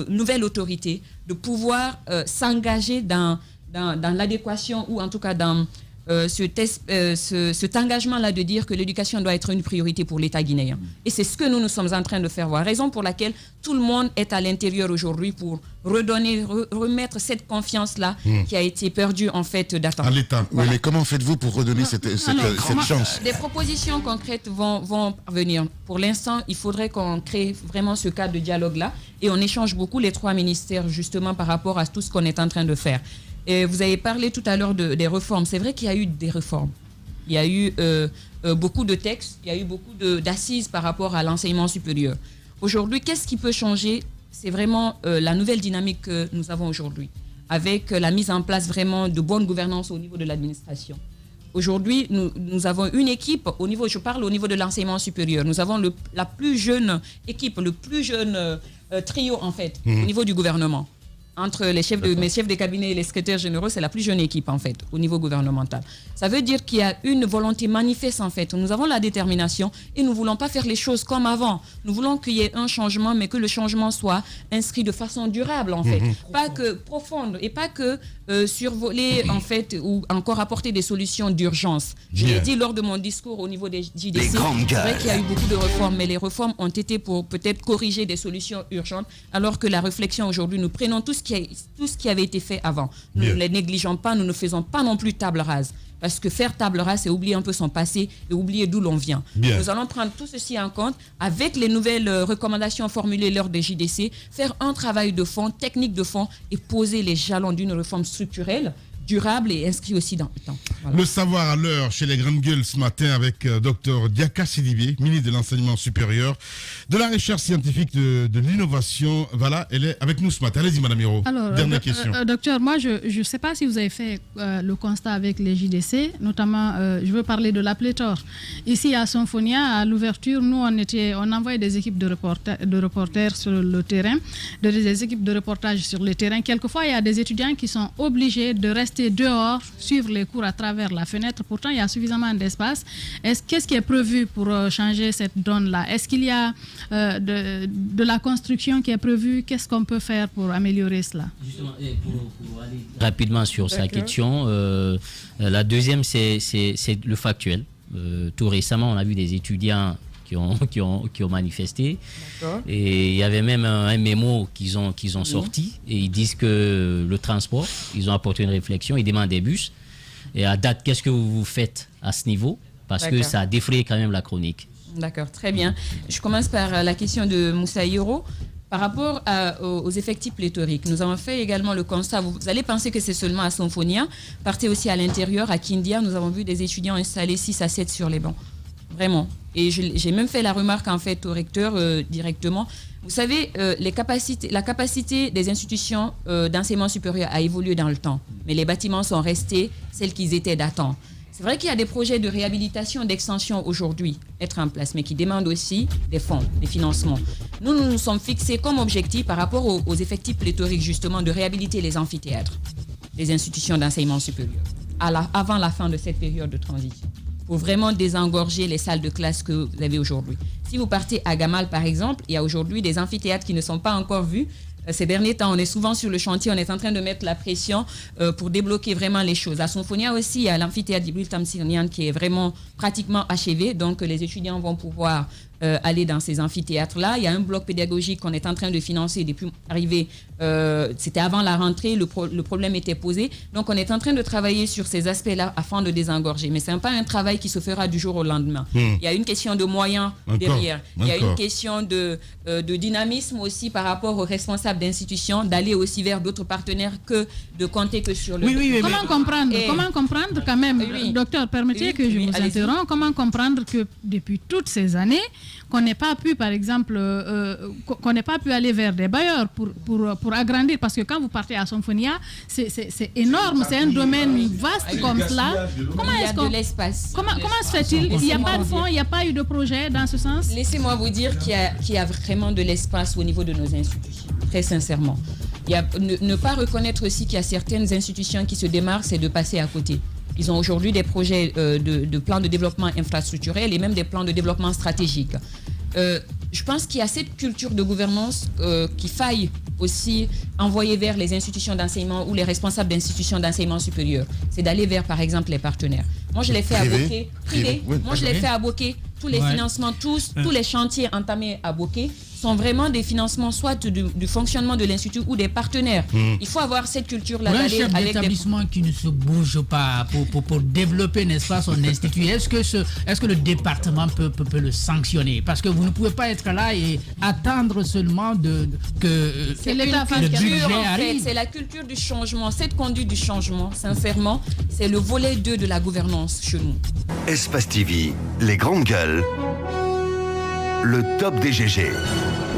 nouvelle autorité, de pouvoir s'engager dans l'adéquation ou en tout cas dans cet engagement-là de dire que l'éducation doit être une priorité pour l'État guinéen. Et c'est ce que nous sommes en train de faire voir. Raison pour laquelle tout le monde est à l'intérieur aujourd'hui pour remettre cette confiance-là qui a été perdue en fait d'attendre. À l'État. Voilà. Oui, mais comment faites-vous pour redonner cette chance? Des propositions concrètes vont venir. Pour l'instant, il faudrait qu'on crée vraiment ce cadre de dialogue-là et on échange beaucoup les 3 ministères justement par rapport à tout ce qu'on est en train de faire. Et vous avez parlé tout à l'heure des réformes. C'est vrai qu'il y a eu des réformes. Il y a eu beaucoup de textes, il y a eu beaucoup d'assises par rapport à l'enseignement supérieur. Aujourd'hui, qu'est-ce qui peut changer? C'est vraiment la nouvelle dynamique que nous avons aujourd'hui, avec la mise en place vraiment de bonne gouvernance au niveau de l'administration. Aujourd'hui, nous avons une équipe, je parle au niveau de l'enseignement supérieur, nous avons la plus jeune équipe, le plus jeune trio en fait, au niveau du gouvernement. Entre mes chefs de cabinet et les secrétaires généraux, c'est la plus jeune équipe en fait au niveau gouvernemental. Ça veut dire qu'il y a une volonté manifeste en fait. Nous avons la détermination et nous ne voulons pas faire les choses comme avant. Nous voulons qu'il y ait un changement, mais que le changement soit inscrit de façon durable en fait. Pas que profonde et pas que survoler en fait ou encore apporter des solutions d'urgence. Je l'ai dit lors de mon discours au niveau des JDC. C'est vrai qu'il y a eu beaucoup de réformes, mais les réformes ont été pour peut-être corriger des solutions urgentes, alors que la réflexion aujourd'hui, nous prenons tout ce qui avait été fait avant. Nous ne les négligeons pas, nous ne faisons pas non plus table rase. Parce que faire table rase, c'est oublier un peu son passé et oublier d'où l'on vient. Nous allons prendre tout ceci en compte avec les nouvelles recommandations formulées lors des JDC, faire un travail de fond, technique de fond et poser les jalons d'une réforme structurelle, durable et inscrit aussi dans le temps. Voilà. Le savoir à l'heure chez les grandes gueules ce matin avec Dr Diaka Sidibé, ministre de l'Enseignement supérieur, de la recherche scientifique, de l'innovation. Voilà, elle est avec nous ce matin. Allez-y, Madame Hiro. Alors, dernière question. Docteur, moi, je ne sais pas si vous avez fait le constat avec les JDC, notamment, je veux parler de la pléthore. Ici, à Symphonia, à l'ouverture, nous, on envoyait des équipes de reporters sur le terrain, des équipes de reportage sur le terrain. Quelquefois, il y a des étudiants qui sont obligés de rester dehors, suivre les cours à travers la fenêtre. Pourtant, il y a suffisamment d'espace. Qu'est-ce qui est prévu pour changer cette donne-là? Est-ce qu'il y a de la construction qui est prévue? Qu'est-ce qu'on peut faire pour améliorer cela? Justement, pour aller rapidement sur sa question, la deuxième, c'est le factuel. Tout récemment, on a vu des étudiants qui ont manifesté. Et il y avait même un mémo qu'ils ont sorti et ils disent que le transport, ils ont apporté une réflexion, ils demandent des bus. Et à date, qu'est-ce que vous faites à ce niveau? Parce que ça a défrayé quand même la chronique. D'accord, très bien. Je commence par la question de Moussa Yoro. Par rapport aux effectifs pléthoriques, nous avons fait également le constat. Vous allez penser que c'est seulement à Symphonia. Partez aussi à l'intérieur, à Kindia, nous avons vu des étudiants installés 6 à 7 sur les bancs. Vraiment. Et j'ai même fait la remarque en fait au recteur directement. Vous savez, la capacité des institutions d'enseignement supérieur a évolué dans le temps. Mais les bâtiments sont restés celles qu'ils étaient datant. C'est vrai qu'il y a des projets de réhabilitation, d'extension aujourd'hui être en place, mais qui demandent aussi des fonds, des financements. Nous nous sommes fixés comme objectif par rapport aux effectifs pléthoriques justement de réhabiliter les amphithéâtres, les institutions d'enseignement supérieur, avant la fin de cette période de transition, pour vraiment désengorger les salles de classe que vous avez aujourd'hui. Si vous partez à Gamal, par exemple, il y a aujourd'hui des amphithéâtres qui ne sont pas encore vus. Ces derniers temps, on est souvent sur le chantier, on est en train de mettre la pression pour débloquer vraiment les choses. À Symphonia aussi, il y a l'amphithéâtre d'Ibril Tamsirnian qui est vraiment pratiquement achevé, donc les étudiants vont pouvoir aller dans ces amphithéâtres-là. Il y a un bloc pédagogique qu'on est en train de financer depuis arriver. C'était avant la rentrée, le problème était posé. Donc, on est en train de travailler sur ces aspects-là afin de désengorger. Mais ce n'est pas un travail qui se fera du jour au lendemain. Il y a une question de moyens derrière. Il y a une question de dynamisme aussi par rapport aux responsables d'institutions, d'aller aussi vers d'autres partenaires que de compter que sur le... Comment comprendre quand même, docteur, permettez que je vous interrompe, comment comprendre que depuis toutes ces années, qu'on n'ait pas pu, par exemple, qu'on n'ait pas pu aller vers des bailleurs pour agrandir, parce que quand vous partez à Symphonia, c'est énorme, c'est un domaine vaste comme cela. Comment est-ce qu'on... Il y a de l'espace. Comment se fait-il? Il n'y a pas de fonds, il n'y a pas eu de projet dans ce sens? Laissez-moi vous dire qu'il y a vraiment de l'espace au niveau de nos institutions, très sincèrement. Ne pas reconnaître aussi qu'il y a certaines institutions qui se démarrent, c'est de passer à côté. Ils ont aujourd'hui des projets de plans de développement infrastructurel et même des plans de développement stratégique. Je pense qu'il y a cette culture de gouvernance qu'il faille aussi envoyer vers les institutions d'enseignement ou les responsables d'institutions d'enseignement supérieur. C'est d'aller vers, par exemple, les partenaires. Moi, je l'ai fait à Bokeh. Privé. Moi, je l'ai fait à Bokeh. Tous les financements, tous les chantiers entamés à Bokeh sont vraiment des financements soit du fonctionnement de l'institut ou des partenaires. Il faut avoir cette culture-là un d'aller chef avec d'établissement qui ne se bouge pas pour développer, n'est-ce pas, son institut. Est-ce que le département peut le sanctionner? Parce que vous ne pouvez pas être là et attendre seulement que le budget arrive. C'est la culture du changement, cette conduite du changement, sincèrement, c'est le volet 2 de la gouvernance chez nous. Espace TV, les grandes gueules, le top des GG.